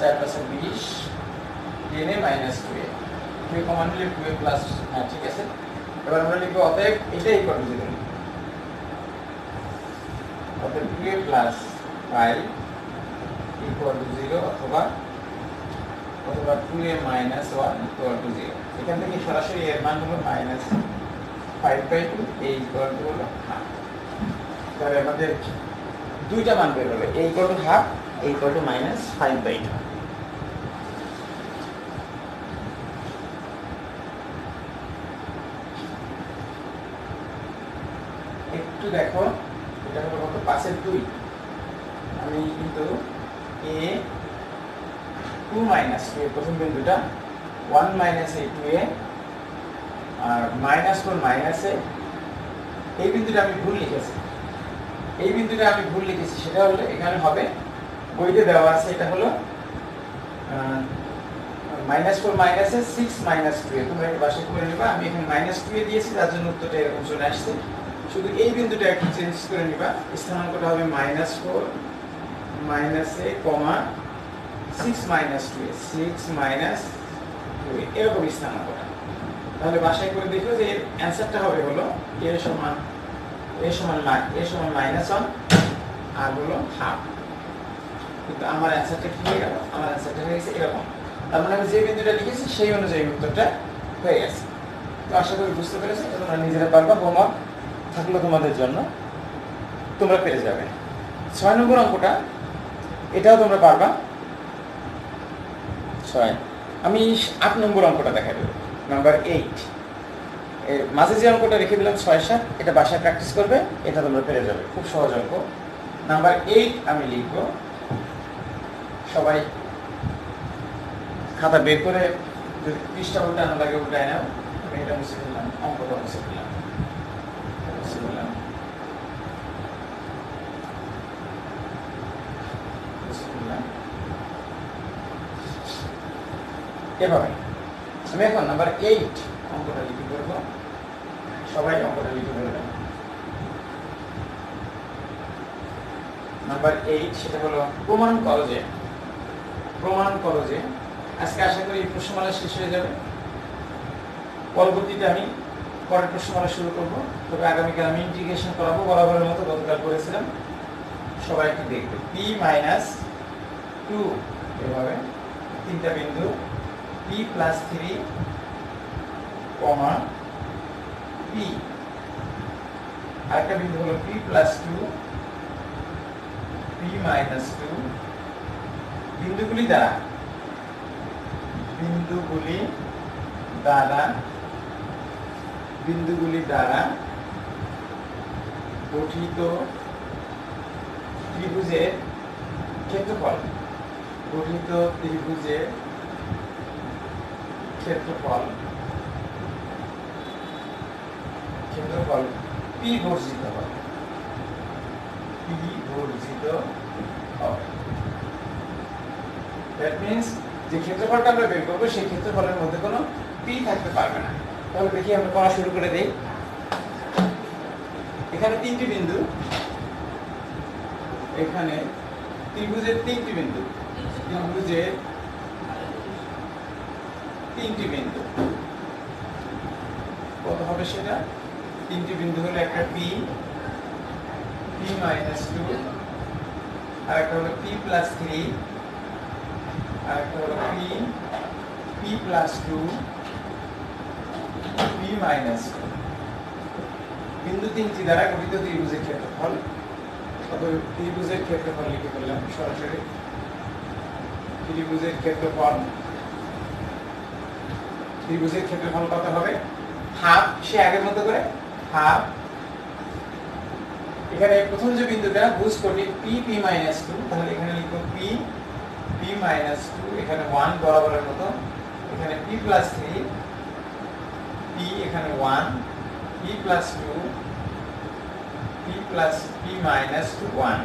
4 + 20 10 মাইনাস 2a 2 কমন নিলে 2a প্লাস, হ্যাঁ ঠিক আছে। এবার আমরা লিখব অতএব এটাই ইকুয়াল টু 0, অতএব 2a প্লাস 5 ইকুয়াল টু 0 অথবা 2a মাইনাস 1 ইকুয়াল টু 0। এখান থেকে সরাসরি এর মান হলো মাইনাস 5/2, a ইকুয়াল টু হলো হাফ। তাহলে আমাদের দুইটা মান বের হলো, a equal to half, a equal to minus 5/2। একটু দেখো, এটা হলো কত, 5 2। আমি কিন্তু a 2 মাইনাস 2 প্রথম বিন্দুটা 1 মাইনাস a 2a আর মাইনাস 4 মাইনাস a, এই বিন্দুটা আমি ভুল লিখেছি, সেটা হলো এখানে হবে, বইতে দেওয়া আছে এটা হলো -4 মাইনাস a 6 মাইনাস 2a, তোমরা একটু বাসায় করে নিবা। আমি এখানে মাইনাস 2a দিয়েছি, তার জন্য উত্তরটা এরকম চলে আসছে। শুধু এই বিন্দুটা একটু চেঞ্জ করে নিবা, স্থানাঙ্কটা হবে -4 minus a, 6 minus 2a, 6 minus 2a, এরকম স্থানাঙ্কটা। তাহলে বাসায় করে দেখো যে এর অ্যান্সারটা হবে হলো a সমান -1 আর হলো হাফ। কিন্তু আমার অ্যান্সারটা কি হয়ে গেল? আমার অ্যান্সারটা হয়ে গেছে এরকম। তার মানে আমি যে বিন্দুটা লিখেছি সেই অনুযায়ী উত্তরটা হয়ে গেছে। তো আশা করি বুঝতে পেরেছো, তোমরা নিজেরা পারবা, হোমওয়ার্ক থাকলো তোমাদের জন্য, তোমরা পেরে যাবে। 6 নম্বর অঙ্কটা, এটাও তোমরা পারবা। 6 আমি 8 নম্বর অঙ্কটা দেখাই দেবো, নাম্বার 8। এর মাঝে যে অঙ্কটা রেখে দিলাম 6 7, এটা বাসায় প্র্যাকটিস করবে, এটা তোমরা পেরে যাবে, খুব সহজ অঙ্ক। নাম্বার 8 আমি লিখব, সবাই খাতা বের করে যদি পৃষ্ঠা উল্টানো লাগে উল্টায় নাও। আমি এটা মুছে ফেললাম, অঙ্কটা মুছে ফেললাম। এভাবে আমি এখন নাম্বার 8 অঙ্কটা লিখে করব, সবাই অঙ্কটা লিখে ফেলবেন। নাম্বার 8 সেটা হলো প্রমাণ করো যে, আজকে আশা করি এই প্রশ্নমালা শেষ হয়ে যাবে। পরবর্তীতে আমি পরের প্রশ্নমালা শুরু করব, তবে আগামীকাল আমি ইন্টিগ্রেশন করাবো, বরাবরের মতো গতকাল করেছিলাম। সবাই একটু দেখবে, p - 2 এভাবে তিনটা বিন্দু, p + 3, p, আরেকটা বিন্দু হলো p + 2, p - 2। বিন্দুগুলি দ্বারা গঠিত ত্রিভুজের ক্ষেত্রফল, p বর্জিত হবে, দ্যাট মিন্স যে ক্ষেত্রফলটা আমরা বের করবো সেই ক্ষেত্রফলের মধ্যে কোনো p থাকতে পারবে না। তাহলে দেখি আমরা পড়া শুরু করে দেই। এখানে 3টি বিন্দু, এখানে ত্রিভুজের 3টি বিন্দু, কত হবে সেটা? 3টি বিন্দু হলো একটা p - 2, আর একটা হলো p + 3, আর একটা হলো p + 2, p - 2। বিন্দু 3টি দ্বারা গঠিত ত্রিভুজের ক্ষেত্রফল, অতএব ত্রিভুজের ক্ষেত্রফল লিখে ফেললাম সরাসরি। ত্রিভুজের ক্ষেত্রফল কত হবে? হাফ, সে আগের মতো করে হাফ। এখানে প্রথম যে বিন্দুটা বুঝ করি p - 2, তাহলে এখানে লিখব p - 2, এখানে 1 বরাবরের মতো, এখানে p + 3, p এখানে 1, p + 2, p + p - 1।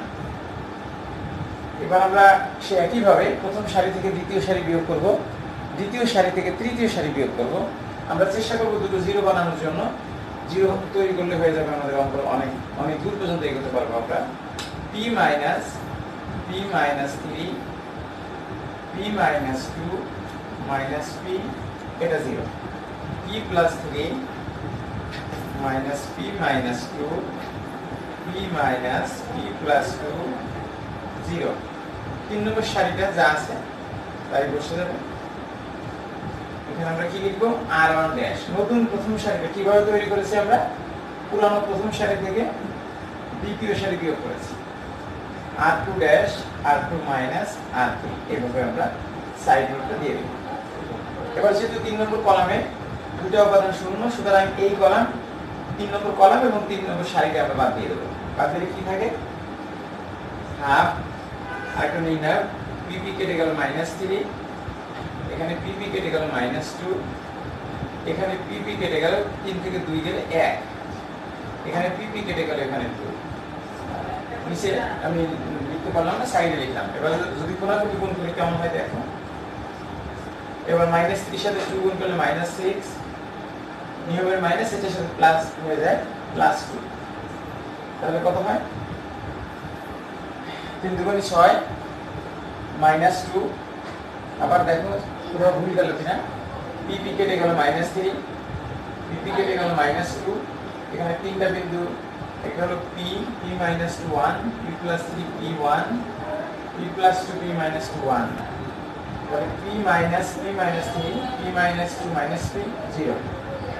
এবার আমরা সে একইভাবে প্রথম সারি থেকে দ্বিতীয় সারি বিয়োগ করব, দ্বিতীয় সারি থেকে তৃতীয় সারি বিয়োগ করব। আমরা চেষ্টা করব দুটো জিরো বানানোর জন্য, জিরো তৈরি করলে হয়ে যাবে আমাদের অঙ্ক, অনেক দূর পর্যন্ত এগোতে পারবো আমরা। p - 3, p p minus 2 minus p এটা 0 p plus 3 minus p minus 2 p minus p plus 2 0 তিন নম্বর সারিটা যা আছে তাই বসে যাবে। এখানে আমরা কি লিখব r1 ড্যাশ। নতুন প্রথম সারিটা কিভাবে তৈরি করেছি আমরা পুরানো প্রথম সারি থেকে দ্বিতীয় সারি বিয়োগ করেছি r2 dash r2 minus r3 এভাবে আমরা সাইড নোটটা দিয়ে দেব। এবার যেহেতু 3 নম্বর কলামে দুটো উপাদান শূন্য সুতরাং এই কলাম 3 নম্বর কলাম এবং 3 নম্বর সারিকে আমরা বাদ দিয়ে দেব। বাদ দিলে কি থাকে হাফ আরেকটা নির্ণয় pp কেটে গেল -3 এখানে pp কেটে গেল -2 এখানে pp কেটে গেল 3 থেকে 2 গেলে 1 এখানে pp কেটে গেল এখানে 2 নিচে আমি লিখতে পারলাম না সাইডে লিখলাম। এবার যদি কোনাকুনি গুণ করি কেমন হয় দেখো। এবার -3 সাথে 2 গুণ করলে -6 নিয়মের মাইনাস এটার সাথে প্লাস হয়ে যায় +2 তাহলে কত হয় 3 দুগুণে 6 -2 আবার দেখো পুরো ভুল গেল কিনা pp কেটে গেল -3 pp কেটে গেল -2 এখানে তিনটা বিন্দু একটা হলো p p minus 1 p plus 3 p1 p plus 2 p minus 1 তাহলে p minus 3 minus 3 p minus 2 minus 3 0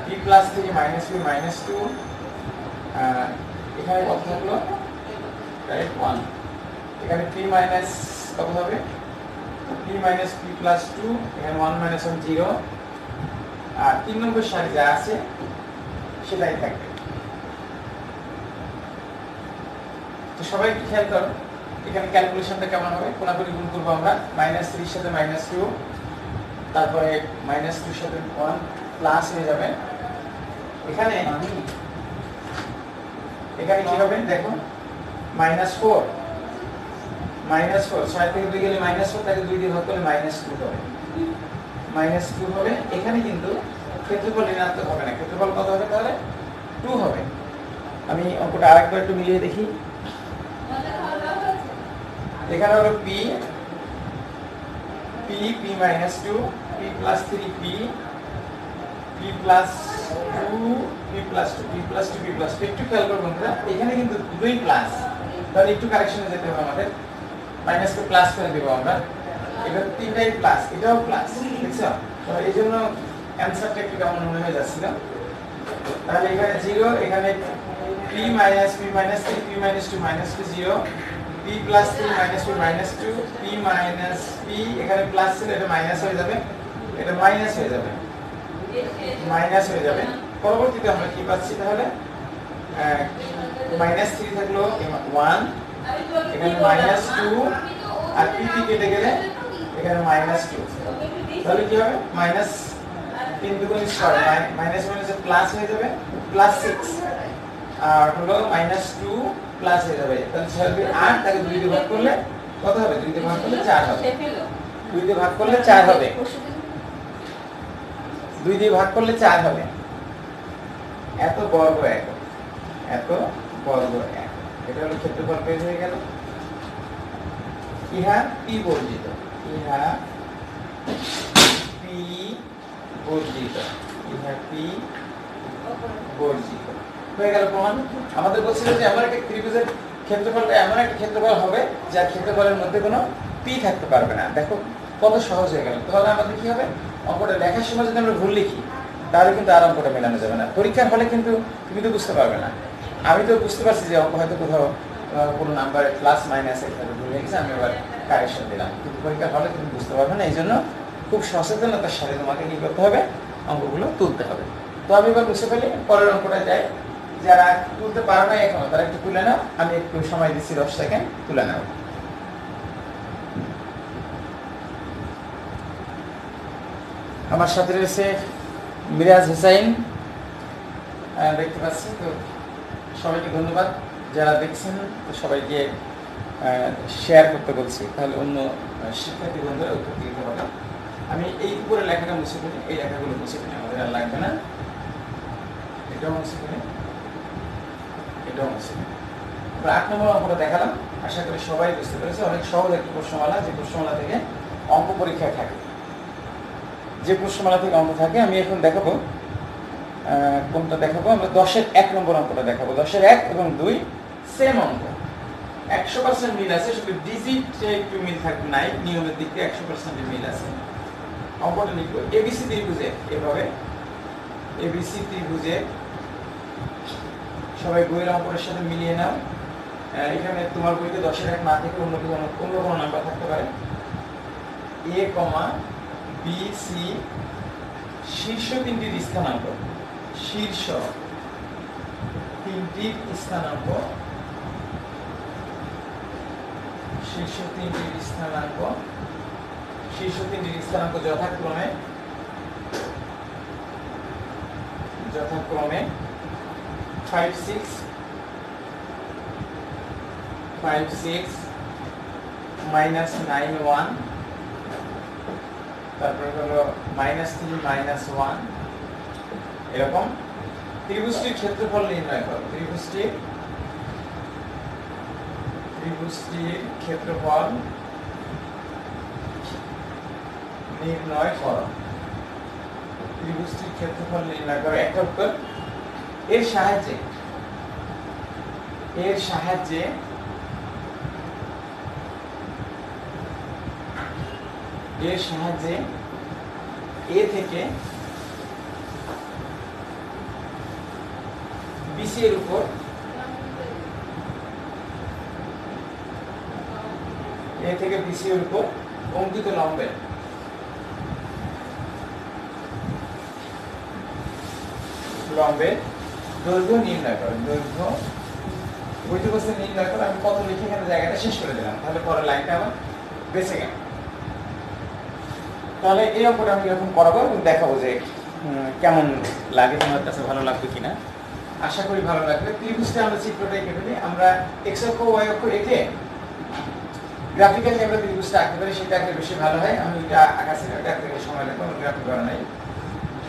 p plus 3 minus 2 minus 2 এখানে কত থাকলো রাইট 1 এখানে p minus কত হবে p minus p plus 2 এখানে 1 minus 1 0 আর 3 নম্বর সারি যা আছে সেটাই থাকবে। তো সবাই কি খেয়াল করো এখানে ক্যালকুলেশনটা কেমন হবে কোনাকুনি গুণ করব আমরা -3 সাথে -2 তারপরে -2 সাথে 1 প্লাস হয়ে যাবে এখানে কি হবে দেখো -4 6 থেকে 2 গেলে -4 তাকে 2 দিয়ে ভাগ করলে -2 হবে -2 হবে এখানে কিন্তু ক্ষেত্রফল ঋণাত্মক হবে না ক্ষেত্রফল কত হবে তাহলে 2 হবে। আমি অঙ্কটা আরেকবার একটু মিলিয়ে দেখি এখানে হলো p minus 2 p plus 3 p plus 2 p plus 2 p plus 2 p plus 2 একটু খেয়াল করবেন বন্ধুরা এখানে কিন্তু দুটোই প্লাস তাহলে একটু কারেকশনে যেতে হবে আমাদের মাইনাস কে প্লাস করে দেব আমরা এটা তিনটাই প্লাস এটাও প্লাস দেখছো তো এইজন্য অ্যানসারটা একটু কেমন মনে হয়ে যাচ্ছিল তাহলে এখানে 0 এখানে p minus 3 p minus 2 minus 2 0 p plus 3 minus 2 minus 2 p minus p এখানে প্লাস ছিল এটা মাইনাস হয়ে যাবে এটা মাইনাস হয়ে যাবে পরবর্তীতে আমরা কি পাচ্ছি তাহলে -3 থাকলো 1 এখানে -2 আর p কেটে গেলে এখানে -2 তাহলে কি হবে -3 দুগুণ 6 মাইনাস প্লাস হয়ে যাবে +6 আর হলো -2 প্লাস হয়ে যাবে তাহলে 6 তাকে 2 দিয়ে ভাগ করলে কত হবে 2 দিয়ে ভাগ করলে 4 হবে 2 দিয়ে ভাগ করলে 4 হবে 2 দিয়ে ভাগ করলে 4 হবে এত বর্গ একক এটা হলো ক্ষেত্রফল পেজ হয়ে গেল ইহা p বর্জিত হয়ে গেল প্রমাণ। আমাদের বলছিল যে এমন একটা ত্রিভুজের ক্ষেত্রফলটা এমন একটা ক্ষেত্রফল হবে যার ক্ষেত্রফলের মধ্যে কোনো p থাকতে পারবে না। দেখো কত সহজ হয়ে গেল। তাহলে আমাদের কি হবে অঙ্কটা লেখার সময় যদি আমরা ভুল লিখি তাহলে কিন্তু আর অঙ্কটা মেলানো যাবে না। পরীক্ষার হলে কিন্তু তুমি তো বুঝতে পারবে না। আমি তো বুঝতে পারছি যে অঙ্ক হয়তো কোথাও কোনো নাম্বার প্লাস মাইনাস এখানে ভুল হয়ে গেছে আমি আবার কারেকশন দিলাম, কিন্তু পরীক্ষার হলে তুমি বুঝতে পারবে না। এই জন্য খুব সচেতনতার সাথে তোমাকে কি করতে হবে অঙ্কগুলো তুলতে হবে। তো আমি এবার বুঝতে পারলি পরের অঙ্কটা যাই। যারা তুলতে পারো না এখনো তারা একটু তুলে নাও, আমি একটু সময় দিচ্ছি 10 সেকেন্ড, তুলে নাও। আমার সাথে রয়েছে মিরাজ হোসাইন, দেখতে পাচ্ছি। তো সবাইকে ধন্যবাদ যারা দেখছেন, তো সবাইকে শেয়ার করতে বলছি, তাহলে অন্য শিক্ষার্থী বন্ধুরা উত্তর দিতে পারে। আমি এই উপরে লেখাটা মুছে ফেলি, এই লেখাগুলো মুছে ফেলি, আমাদের আর লাগবে না। এটাও মুছে ফেলি, এটাও মুছে ফেলি। 8 নম্বর অঙ্কটা দেখালাম, আশা করি সবাই বুঝতে পেরেছে। অনেক সহজ একটা প্রশ্নমালা, যে প্রশ্নমালা থেকে অঙ্ক পরীক্ষায় থাকে, যে প্রশ্নমালা থেকে অঙ্ক থাকে। আমি এখন দেখাবো কোনটা দেখাবো। আমরা 10-এর 1 নম্বর অঙ্কটা দেখাবো। 10-এর 1 এবং 2 সেম অঙ্ক, 100% মিল আছে, শুধু ডিজিটে একটু মিল থাকবে নাই, নিয়মের দিক থেকে 100% মিল আছে। অঙ্কটা লিখবো এবিসি ত্রিভুজে, এভাবে এবিসি ত্রিভুজে, সবাই বইয়ের অঙ্কের সাথে মিলিয়ে নাও। এখানে তোমার বইতে 10-এর 1 না থেকে অন্য কোনো নাম্বার থাকতে পারে। এ কমা বি সি শীর্ষ তিনটির স্থানাঙ্ক, শীর্ষ তিনটির স্থানাঙ্ক, শীর্ষ তিনটির স্থানাঙ্ক, শীর্ষ তিনটির স্থানাঙ্ক যথাক্রমে 5 6 -9 1, তারপরে হলো -3 -1, এরকম। ত্রিভুজটির ক্ষেত্রফল নির্ণয় করো। ত্রিভুজটির ক্ষেত্রফল নির্ণয় করো। ত্রিভুজটির ক্ষেত্রফল নির্ণয় করো। একটা উত্তর। এর সাহায্যে এ থেকে বিসি এর উপর অঙ্কিত লম্বের দৈর্ঘ্য নির্ণয় করো। দৈর্ঘ্য বইতে বসে নির্ণয় করো। আমি কত লিখে এখানে জায়গাটা শেষ করে দিলাম, তাহলে পরের লাইনটা আমার বেঁচে গেল। তাহলে এই অঙ্কটা আমি এরকম করাবো এবং দেখাবো যে কেমন লাগে, তোমার কাছে ভালো লাগবে কিনা। আশা করি ভালো লাগবে। ত্রিভুজটা আমরা চিত্রটা এঁকে ফেলি। আমরা এক্স অক্ষ ওয়াই অক্ষ এঁকে গ্রাফিক্যালি আমরা ত্রিভুজটা আঁকতে পারি, সেটা আঁকলে বেশি ভালো হয়। আমি এটা আঁকাছি না, এটা আঁকতে সময় লাগবে, গ্রাফিক করা নাই।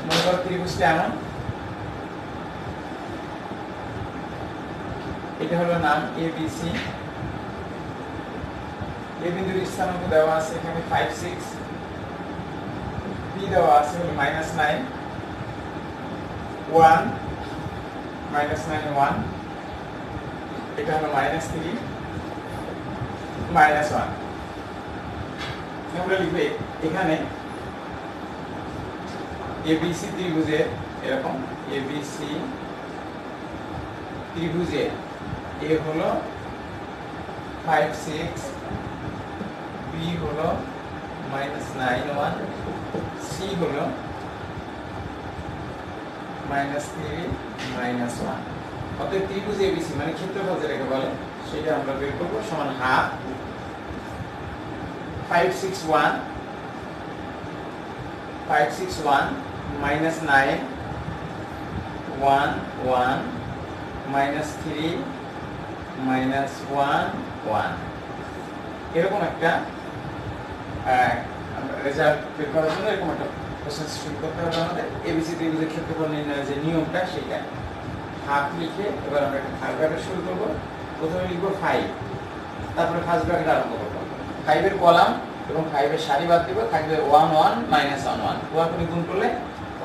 মনে করো ত্রিভুজটা এমন, এটা হলো নাম এবিসি। এ বিন্দুর স্থানাঙ্ক দেওয়া আছে এখানে 5 6, বি দেওয়া আছে হলো -9 1, -9 1, এটা হলো -3 -1। আমরা লিখবে এখানে এবিসি ত্রিভুজের, এরকম এবিসি ত্রিভুজের এ হলো 5 6, বি হলো -9 1, সি হলো -3 -1। অতএব ত্রিভুজ এবিসি মানে ক্ষেত্রফল যেটাকে বলে সেটা আমরা বের করব, সমান হাফ 5 6 1 -9 1 1 -3 -1 1। এরকম একটা রেজাল্ট বের করার জন্য এরকম একটা প্রসেস শুরু করতে হবে আমাদের। এবিসি ত্রিভুজের ক্ষেত্রফল নির্ণয়ের যে নিয়মটা সেটা হাফ লিখে এবার আমরা একটা ফার্স্ট ব্র্যাকেট শুরু করব। প্রথমে লিখব 5, তারপরে ফার্স্ট ব্র্যাকেট আরম্ভ করব। 5 এর কলাম এবং 5 এর সারি বাদ দিব, থাকবে 1 1 -1 1। 1 করে গুণ করলে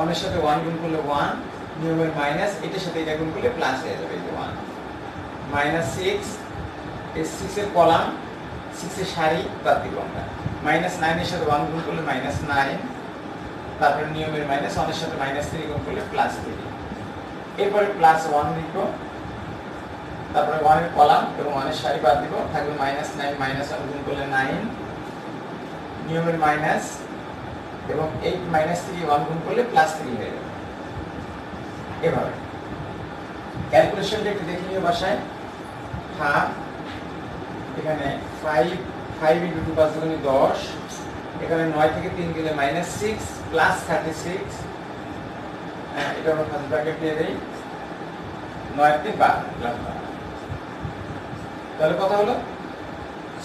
1 এর সাথে 1 গুণ করলে 1, নিয়মের মাইনাস, এটার সাথে এটা গুণ করলে প্লাস হয়ে যাবে, এই যে 1 -6, এই 6 এর কলাম 6 এর সারি বাদ দিব আমরা। -9 এর সাথে 1 গুণ করলে -9, তারপরে নিয়মের মাইনাস, 1 এর সাথে -3 গুণ করলে +3। এরপরে +1 লিখব, তারপরে 1 এর কলাম এবং 1 এর সারি বাদ দিব, থাকবে -9 -1 গুণ করলে 9, নিয়মের মাইনাস এবং 8 -3 1 গুণ করলে +3 হয়ে যাবে। এভাবে ক্যালকুলেশনটা একটু দেখে নিও বাসায়। হাফ এখানে 5 × 2 5 × 10, এখানে 9 থেকে 3 গেলে -6 +36, এটা আমরা ফার্স্ট ব্র্যাকেট দিয়ে দেই, 9 × 3 12 তাহলে কত হলো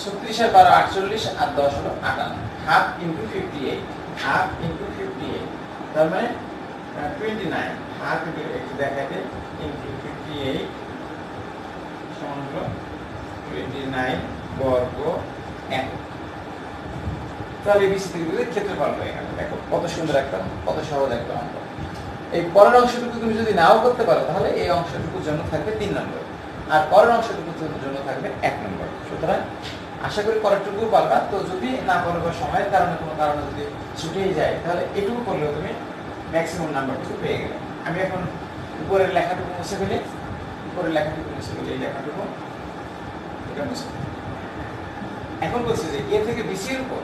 36 আর 12 48 আর 10 হলো 58। হাফ ইনটু 58, হাফ ইনটু 58 তার মানে 29। হাফ ইনটু একটু দেখাতে ইনটু 58 সমান হলো 29 বর্গ একক। তাহলে এবিসি ত্রিভুজের ক্ষেত্রফল হয়ে গেল। দেখো কত সুন্দর একটা, কত সহজ একটা অঙ্ক। এই পরের অংশটুকু তুমি যদি নাও করতে পারো তাহলে এই অংশটুকুর জন্য থাকবে 3 নম্বর, আর পরের অংশটুকুর জন্য থাকবে 1 নম্বর। সুতরাং আশা করি পরেরটুকু পারবা। তো যদি না পারো বা সময়ের কারণে কোনো কারণে যদি ছুটেই যায় তাহলে এটুকু করলেও তুমি ম্যাক্সিমাম নাম্বারটুকু পেয়ে গেলে। আমি এখন উপরের লেখাটুকু মুছে ফেলি, উপরের লেখাটুকু মুছে ফেলি, এই লেখাটুকু এটা মুছে ফেলি। এখন বলছি যে এ থেকে বিসি এর উপর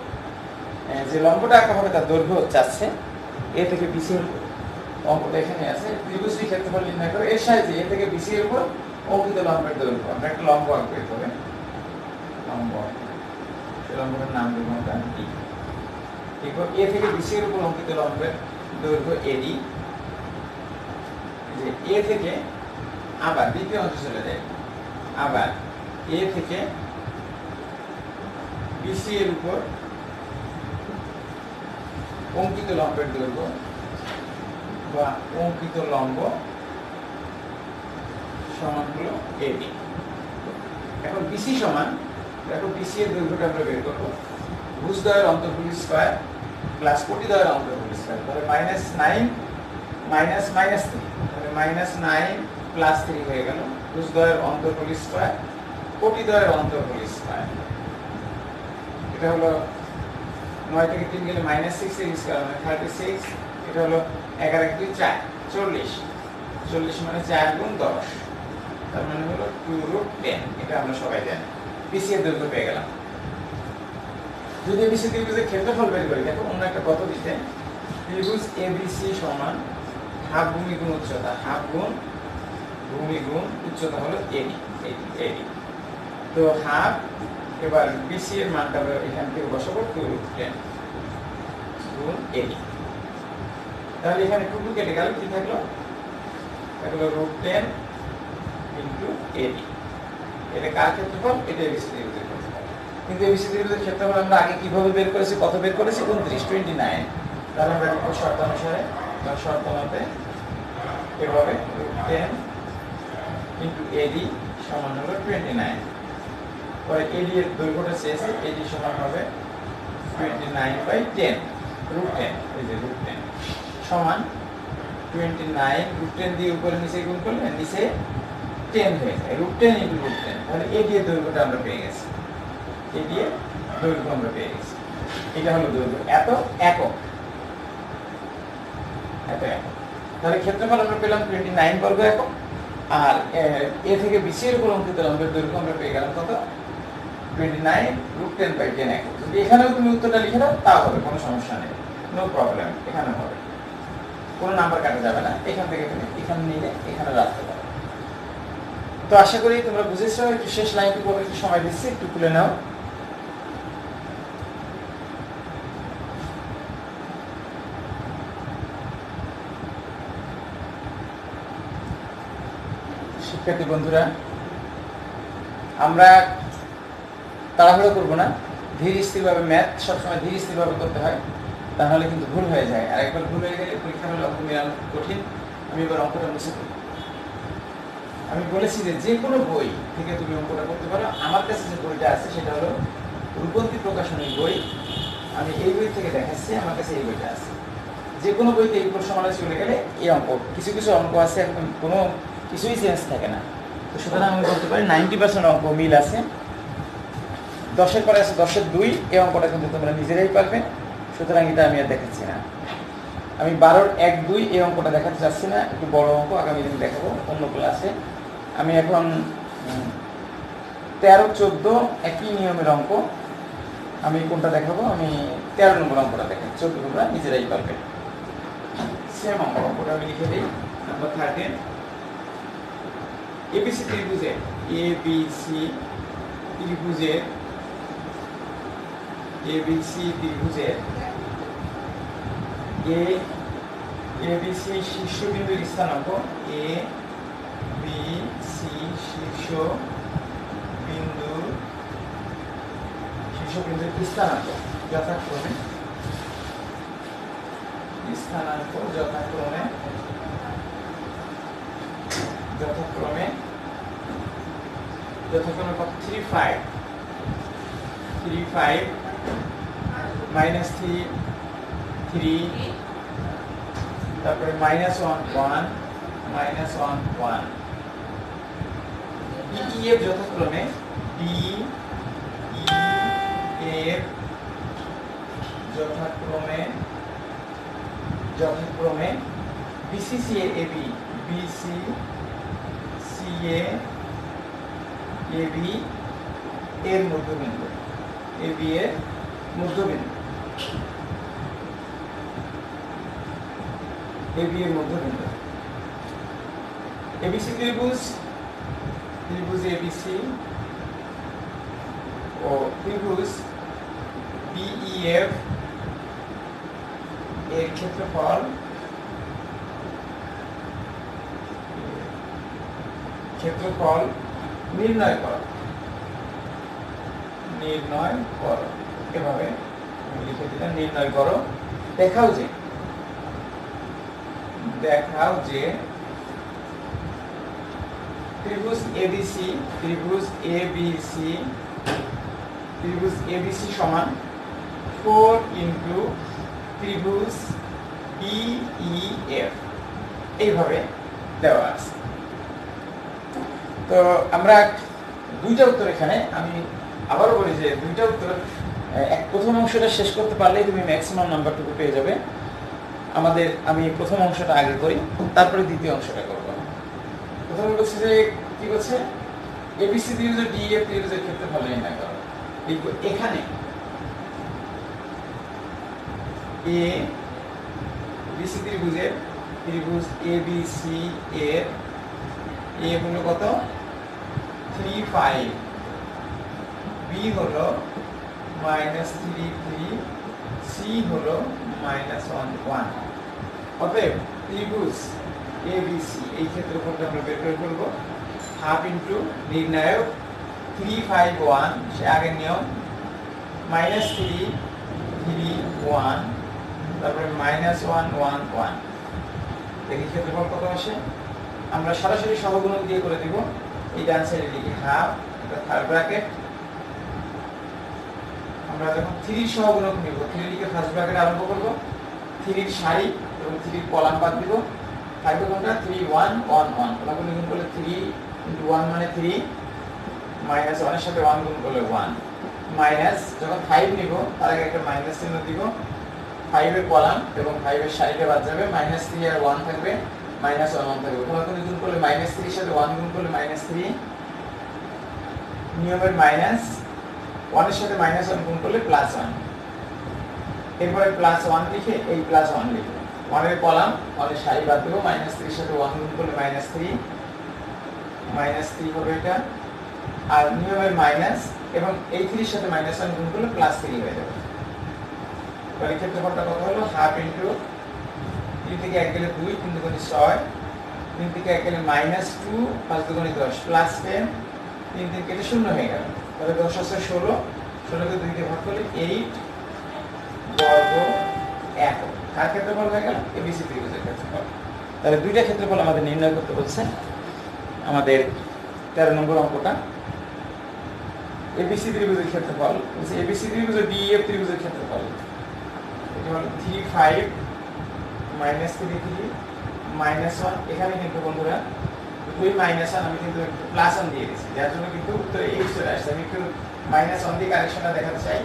যে লম্বটা আঁকা হবে তার দৈর্ঘ্য চাচ্ছে এ থেকে বিসি এর উপর, অঙ্কটা এখানে আছে, ত্রিভুজটির ক্ষেত্রফল নির্ণয় করে এর সাহায্যে এ থেকে বিসি এর উপর অঙ্কিত লম্বের দৈর্ঘ্য। আমরা একটা লম্ব আঁকবো, তবে লম্ব, সেই লম্বটার নাম দেবো আমরা ডি। এরপর এ থেকে বিসি এর উপর অঙ্কিত লম্বের দৈর্ঘ্য এডি। যে এ থেকে আবার দ্বিতীয় অংশে চলে যায়, আবার এ থেকে বিসি এর উপর অঙ্কিত লম্বের দৈর্ঘ্য বা অঙ্কিত লম্ব সমান হলো এডি। এখন বিসি সমান, দেখো বিসি এর দৈর্ঘ্যটা আমরা বের করবো, ভুজদ্বয়ের অন্তর্ভুজ স্কয়ার প্লাস কোটিদ্বয়ের অন্তর্ভুজ স্কয়ার, তাহলে -9 -3, তাহলে -9 প্লাস 3 হয়ে গেল ভুজদ্বয়ের অন্তর্ভুজ স্কয়ার কোটিদ্বয়ের অন্তর্ভুজ স্কয়ার। এটা হলো 9 থেকে 3 গেলে -6 এর স্কয়ার মানে 36। এটা হলো 11 × 2 = 4, 40, 40 মানে 4 গুণ 10, তার মানে হলো 2√10। এটা আমরা সবাই জানি। বিসি এর দৈর্ঘ্য পেয়ে গেলাম। যদি বিসি ত্রিভুজের ক্ষেত্রফল বের করি, দেখো অন্য একটা পদ্ধতিতে ত্রিভুজ এবিসি সমান হাফ ভূমি গুণ উচ্চতা, হাফ গুণ ভূমি গুণ উচ্চতা হলো এডি, এডি। তো হাফ, এবার বিসি এর মানটা আমরা এখান থেকে বসাবো 2√10 গুণ এডি। তাহলে এখানে 2 কেটে গেল, কি থাকলো? থাকলো √10 ইনটু এডি। এটা কার ক্ষেত্রফল? এটা এবিসি ত্রিভুজের ক্ষেত্রফল। কিন্তু এবিসি ত্রিভুজের ক্ষেত্রফল আমরা আগে কিভাবে বের করেছি, কত বের করেছি? 29। তাহলে আমরা লিখব শর্ত অনুসারে বা শর্ত মতে এভাবে √10 ইনটু এডি সমান হলো 29। পরে এডি এর দৈর্ঘ্যটা চেয়েছে, এডি সমান হবে 29/10, √10, এই যে √10 সমান 29, √10 দিয়ে উপরে নিচে গুণ করলে নিচে 10 হয়ে যায়, √10 ইনটু √10। তাহলে এডি এর দৈর্ঘ্যটা আমরা পেয়ে গেছি, এডি এর দৈর্ঘ্য আমরা পেয়ে গেছি। এটা হলো দৈর্ঘ্য, এত একক, এত একক। তাহলে ক্ষেত্রফল আমরা পেলাম 29 বর্গ একক, আর এ থেকে বিসি এর উপর অঙ্কিত লম্বের দৈর্ঘ্য আমরা পেয়ে গেলাম কত? 29 √10/10 একক। যদি এখানেও তুমি উত্তরটা লিখে দাও তাও হবে, কোনো সমস্যা নেই, নো প্রবলেম, এখানে হবে, কোনো নাম্বার কাটা যাবে না। এখান থেকে তুমি এখানে নিলে এখানে রাখতে পারো। তো আশা করি তোমরা বুঝেছো। একটু শেষ লাইনটুকু একটু সময় দিচ্ছি, একটু খুলে নাও। শিক্ষার্থী বন্ধুরা, আমরা তাড়াহুড়ো করবো না, ধীর স্থিরভাবে, ম্যাথ সবসময় ধীর স্থিরভাবে করতে হয়, তাহলে কিন্তু ভুল হয়ে যায়। আর একবার ভুল হয়ে গেলে পরীক্ষা হলে অঙ্ক মেলানো কঠিন। আমি এবার অঙ্কটা মুছে করি। আমি বলেছি যে কোনো বই থেকে তুমি অঙ্কটা করতে পারো। আমার কাছে যে বইটা আছে সেটা হলো রূপন্তী প্রকাশনীর বই। আমি এই বই থেকে দেখাচ্ছি, আমার কাছে এই বইটা আছে। যে কোনো বইতে এই প্রশ্নমালায় চলে গেলে এই অঙ্ক, কিছু কিছু অঙ্ক আছে একদম কোনো কিছুই চেঞ্জ থাকে না। তো সুতরাং আমি বলতে পারি 90% অঙ্ক মিল আছে। 10-এর পরে আছে 10-এর 2, এই অঙ্কটা কিন্তু তোমরা নিজেরাই পারবে, সুতরাং এটা আমি আর দেখাচ্ছি না। আমি 12-এর 1, 2 এই অঙ্কটা দেখাতে চাচ্ছি না, একটু বড় অঙ্ক আগামী দিন দেখাবো অন্য ক্লাসে। আমি এখন 13, 14 একই নিয়মের অঙ্ক, আমি কোনটা দেখাবো? আমি 13 নম্বর অঙ্কটা দেখাবো, 14 তোমরা নিজেরাই পারবে। সেম অঙ্কটা আমি লিখে দিই, নাম্বার 13। এবিসি ত্রিভুজের এবিসি ত্রিভুজের এবিসি শীর্ষবিন্দুর স্থানাঙ্ক, এ বি সি শীর্ষবিন্দুর স্থানাঙ্ক যথাক্রমে কত? 35, মাইনাস 3 3, তারপরে minus 1 1, minus 1 1। D E F যথাক্রমে ডি ই এফ যথাক্রমে BC C A B, BC C A B এর মধ্যবিন্দু, এ বি এর মধ্যবিন্দু, এ বি এর মধ্যবিন্দু। এবিসি ত্রিভুজ এবিসি ও ত্রিভুজ বিইএফ এর ক্ষেত্রফল নির্ণয় করো। এভাবে লিখে দিলাম, নির্ণয় করো। দেখাও যে ত্রিভুজ এবিসি সমান 4 ইন্টু ত্রিভুজ বিইএফ, এইভাবে দেওয়া আছে। তো আমরা দুইটা উত্তর, এখানে আমি আবারও বলি যে দুইটা উত্তর, প্রথম অংশটা শেষ করতে পারলেই তুমি ম্যাক্সিমাম নাম্বারটুকু পেয়ে যাবে। আমি প্রথম অংশটা আগে করি, তারপরে দ্বিতীয় অংশটা করবো। প্রথমে বলছি যে কি বলছে, এবিসি ত্রিভুজের ডিএফ ত্রিভুজের ক্ষেত্রফল নির্ণয় করো। এখানে বিসি ত্রিভুজ এবিসি এর এ হলো কত 3 5, বি হলো -3 3, সি হলো -1 1। অতএব ত্রিভুজ এবিসি এই ক্ষেত্রফলটা আমরা বের করে ফেলব। হাফ ইন্টু নির্ণায়ক 3 5 1, সে আগের নিয়ম, -3 3 1, তারপরে -1 1 1। দেখি ক্ষেত্রফল কত আসে। আমরা সরাসরি সহগুণক দিয়ে করে দিব। এই ডান সাইডে লিখি হাফ, এটা থার্ড ব্র্যাকেট। আমরা যখন 3 সহগুণক নিব, 3 লিখে ফার্স্ট ব্র্যাকেট আরম্ভ করব। 3 এর সারি এবং 3 এর কলাম বাদ দিব। থাকবে কোনটা 3 1 1 1। কলামগুলো গুণ করলে 3 * 1 মানে 3, -1 এর সাথে 1 গুণ করলে 1, মাইনাস যখন 5 নিব তার আগে একটা মাইনাস চিহ্ন দিব। 5 এর কলাম এবং 5 এর সারিটা বাদ যাবে, -3 আর 1 থাকবে, -1 1 থাকবে। কলামগুলো গুণ করলে -3 এর সাথে 1 গুণ করলে -3, নিয়মের মাইনাস 1 এর সাথে -1 গুণ করলে +1। এরপরে +1 লিখে এই +1 লিখব। 1 এর কলাম 1 এর সারি বাদ দেব, -3 এর সাথে 1 গুণ করলে -3, -3 হবে এটা। আর নিয়মের মাইনাস এবং এই 3 এর সাথে -1 গুণ করলে +3 হয়ে যাবে। তাহলে ক্ষেত্রফলটা কত হলো, হাফ ইন্টু 3 থেকে 1 গেলে 2, 3 দুগুণে 6, 3 থেকে 1 গেলে -2, 5 দুগুণে 10, +10, 3 3 কেটে 0 হয়ে গেল। তাহলে 10 আছে 16, 16 কে 2 দিয়ে ভাগ করলে 8 বর্গ একক। কার ক্ষেত্রফল হয়ে গেল, এবিসি ত্রিভুজের ক্ষেত্রফল। তাহলে দুইটা ক্ষেত্রফল আমাদের নির্ণয় করতে বলছে। আমাদের 13 নম্বর অঙ্কটা এবিসি ত্রিভুজের ক্ষেত্রফল, এবিসি ত্রিভুজের ডিএফ ত্রিভুজের ক্ষেত্রফল। এটা হলো 3 5 -3 3 -1। এখানে কিন্তু বন্ধুরা দুই -1 আমি কিন্তু +1 দিয়ে দিয়েছি, যার জন্য কিন্তু উত্তরে এই চলে আসছে। আমি একটু -1 দিয়ে কারেকশনটা দেখাতে চাই,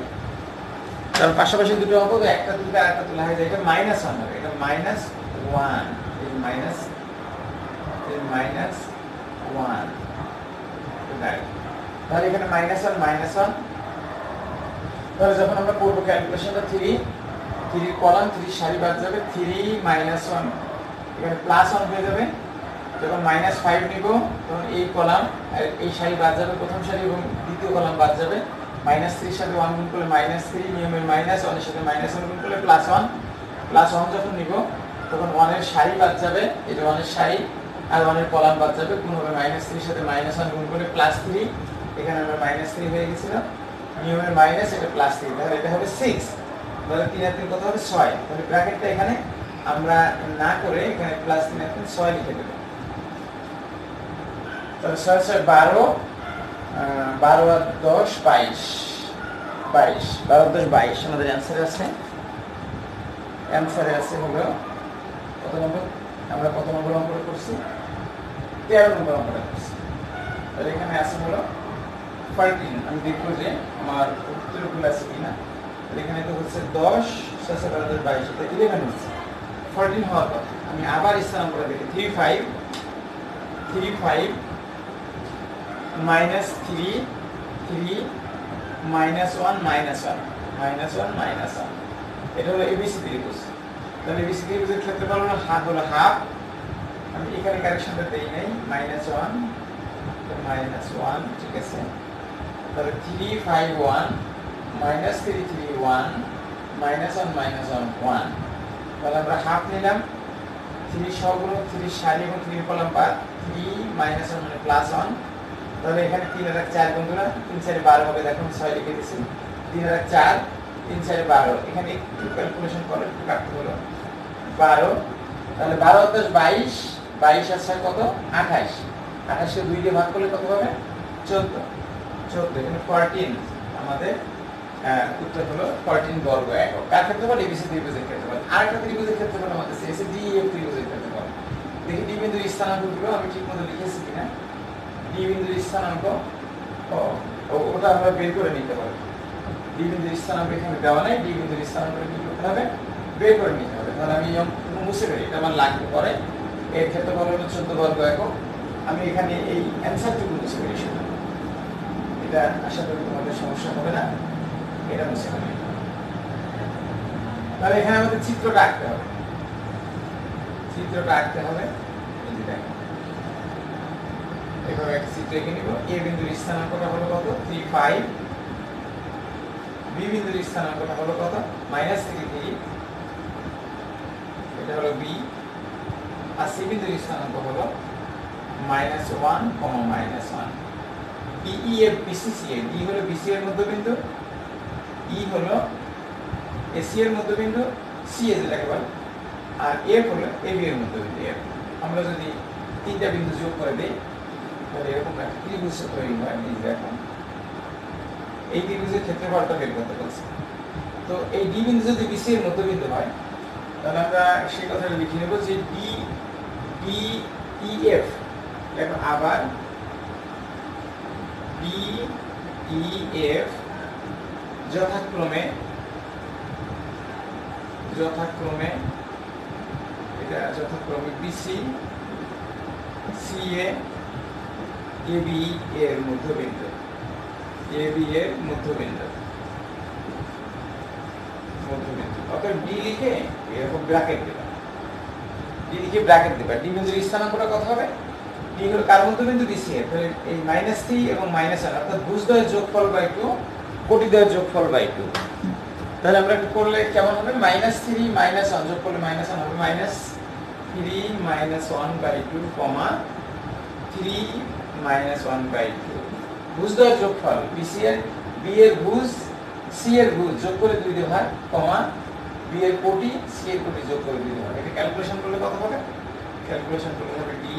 কারণ পাশাপাশি দুটো অঙ্ক তো একটা তুলতে আরেকটা তোলা হয়ে যায়। এটা -1 হবে, এটা -1, এই -1, তাহলে এখানে -1 -1। তাহলে যখন আমরা করব ক্যালকুলেশনটা 3 এর কলাম 3 সারি বাদ যাবে, 3 -1 এখানে +1 হয়ে যাবে। যখন -5 নিব তখন এই কলাম আর এই সারি বাদ যাবে, প্রথম সারি এবং দ্বিতীয় কলাম বাদ যাবে। -3 এর সাথে 1 গুণ করলে -3, নিয়মের মাইনাস, 1 এর সাথে -1 গুণ করলে +1, +1 যখন নিব তখন 1 এর সারি বাদ যাবে, এই যে 1 এর সারি আর 1 এর কলাম বাদ যাবে, গুণ হবে -3 এর সাথে -1 গুণ করলে +3, এখানে আমরা -3 হয়ে গেছিল, নিয়মের মাইনাস, এটা +3, তাহলে এটা হবে 6। তাহলে 3 আর 3 কত হবে 6। তাহলে ব্র্যাকেটটা এখানে আমরা না করে এখানে +3 আর 3 6 লিখে দেব। তাহলে 6 6 12, 12 আর 10 22, 22 12 10 22 আমাদের অ্যান্সারে আছে হলো কত নম্বর? আমরা কত নম্বর অঙ্কটা করছি? 13 নম্বর অঙ্কটা করছি। তাহলে এখানে আছে হলো 14। আমি দেখবো যে আমার উত্তরগুলো আছে কিনা। তাহলে এখানে তো হচ্ছে 10 6 12 10 22 তো 11 হচ্ছে। 14 হওয়ার কথা। আমি আবার স্থানান্তর করে দেখি 35 minus 3 3 minus 1 minus 1 minus 1 minus 1 এটা হলো এবিসি ত্রিভুজ। তাহলে এবিসি ত্রিভুজের ক্ষেত্রফল হলো হাফ। আমি এখানে কারেকশনটা দেই নাই -1 -1 ঠিক আছে। তাহলে 3 5 1 -3 3 1 -1 -1 1 তাহলে আমরা হাফ নিলাম। 3 সহগুণ 3 সারি এবং 3 কলাম বাদ 3 -1 মানে +1। তাহলে এখানে 3 আর 4 বন্ধুরা 3 4 12 হবে। দেখুন 6 লিখে দিয়েছি। 3 আর 4 3 4 12 এখানে একটু ক্যালকুলেশন করে একটু কাটতে হলো 12। তাহলে 12 10 22 22 আর 6 কত 28 28 কে 2 দিয়ে ভাগ করলে কত হবে 14 এখানে 14 আমাদের উত্তর হলো 14 বর্গ একক। কার ক্ষেত্রফল? এবিসি ত্রিভুজের ক্ষেত্রফল। আরেকটা ত্রিভুজের ক্ষেত্রফল আমাদের চেয়েছে ডিএফ ত্রিভুজের ক্ষেত্রফল। দেখি ডি বিন্দুর স্থানাঙ্কগুলো আমি ঠিকমতো লিখেছি কিনা। ডি বিন্দুর স্থানাঙ্ক ওটা আমরা বের করে নিতে পারি। ডি বিন্দুর স্থানাঙ্ক এখানে দেওয়া নাই। ডি বিন্দুর স্থানাঙ্ক কি করতে হবে? বের করে নিতে হবে। তাহলে আমি মুছে ফেলি, এটা আমার লাগবে পরে। এর ক্ষেত্রফল হলো 14 বর্গ একক। আমি এখানে এই অ্যানসারটুকু মুছে ফেলি শুধু। এটা আশা করি তোমাদের সমস্যা হবে না। এটা মুছে ফেলি। তাহলে এখানে আমাদের চিত্রটা আঁকতে হবে। এভাবে একটা চিত্র এঁকে নিব। এ বিন্দুর স্থানাঙ্কটা হলো কত 35। বি বিন্দুর স্থানাঙ্কটা হলো কত -33 এটা হলো বি। আর সি বিন্দুর স্থানাঙ্ক হলো -1, -1। ই এফ বিসি সি এ। ডি হলো বিসি এর মধ্যবিন্দু, ই হলো এসি এর মধ্যবিন্দু, সি এ যেটাকে বলে, আর এফ হলো এবি এর মধ্যবিন্দু এফ। আমরা যদি তিনটা বিন্দু যোগ করে দেই তাহলে এরকম একটা ত্রিভুজ তৈরি হয়। এই দেখো এই ত্রিভুজের ক্ষেত্রফলটা বের করতে বলছে। তো এই ডি বিন্দু যদি বিসি এর মধ্যবিন্দু হয় তাহলে আমরা সেই কথাটা লিখে নেব যে ডি ই এফ দেখো আবার ডি ই এফ যথাক্রমে বিসি সি এ এবি এর মধ্যবিন্দু অর্থাৎ ডি লিখে এরকম ব্র্যাকেট দেবা। ডি বিন্দুর স্থানাঙ্কটা কত হবে? ডি হলো কার মধ্যবিন্দু? বিসি এর। তাহলে এই -3 এবং -1 অর্থাৎ ভুজদ্বয়ের যোগফল বাই 2 কোটিদ্বয়ের যোগফল বাই 2। তাহলে আমরা একটু করলে কেমন হবে? -3 -1 যোগ করলে -1 হবে -3 -1/2 3 -1/2 ভুজদ্বয়ের যোগফল বিসি এর বি এর ভুজ সি এর ভুজ যোগ করে 2 দিয়ে ভাগ বি এর কোটি সি এর কোটি যোগ করে 2 দিয়ে ভাগ। এটা ক্যালকুলেশন করলে কত হবে? ক্যালকুলেশন করলে হবে ডি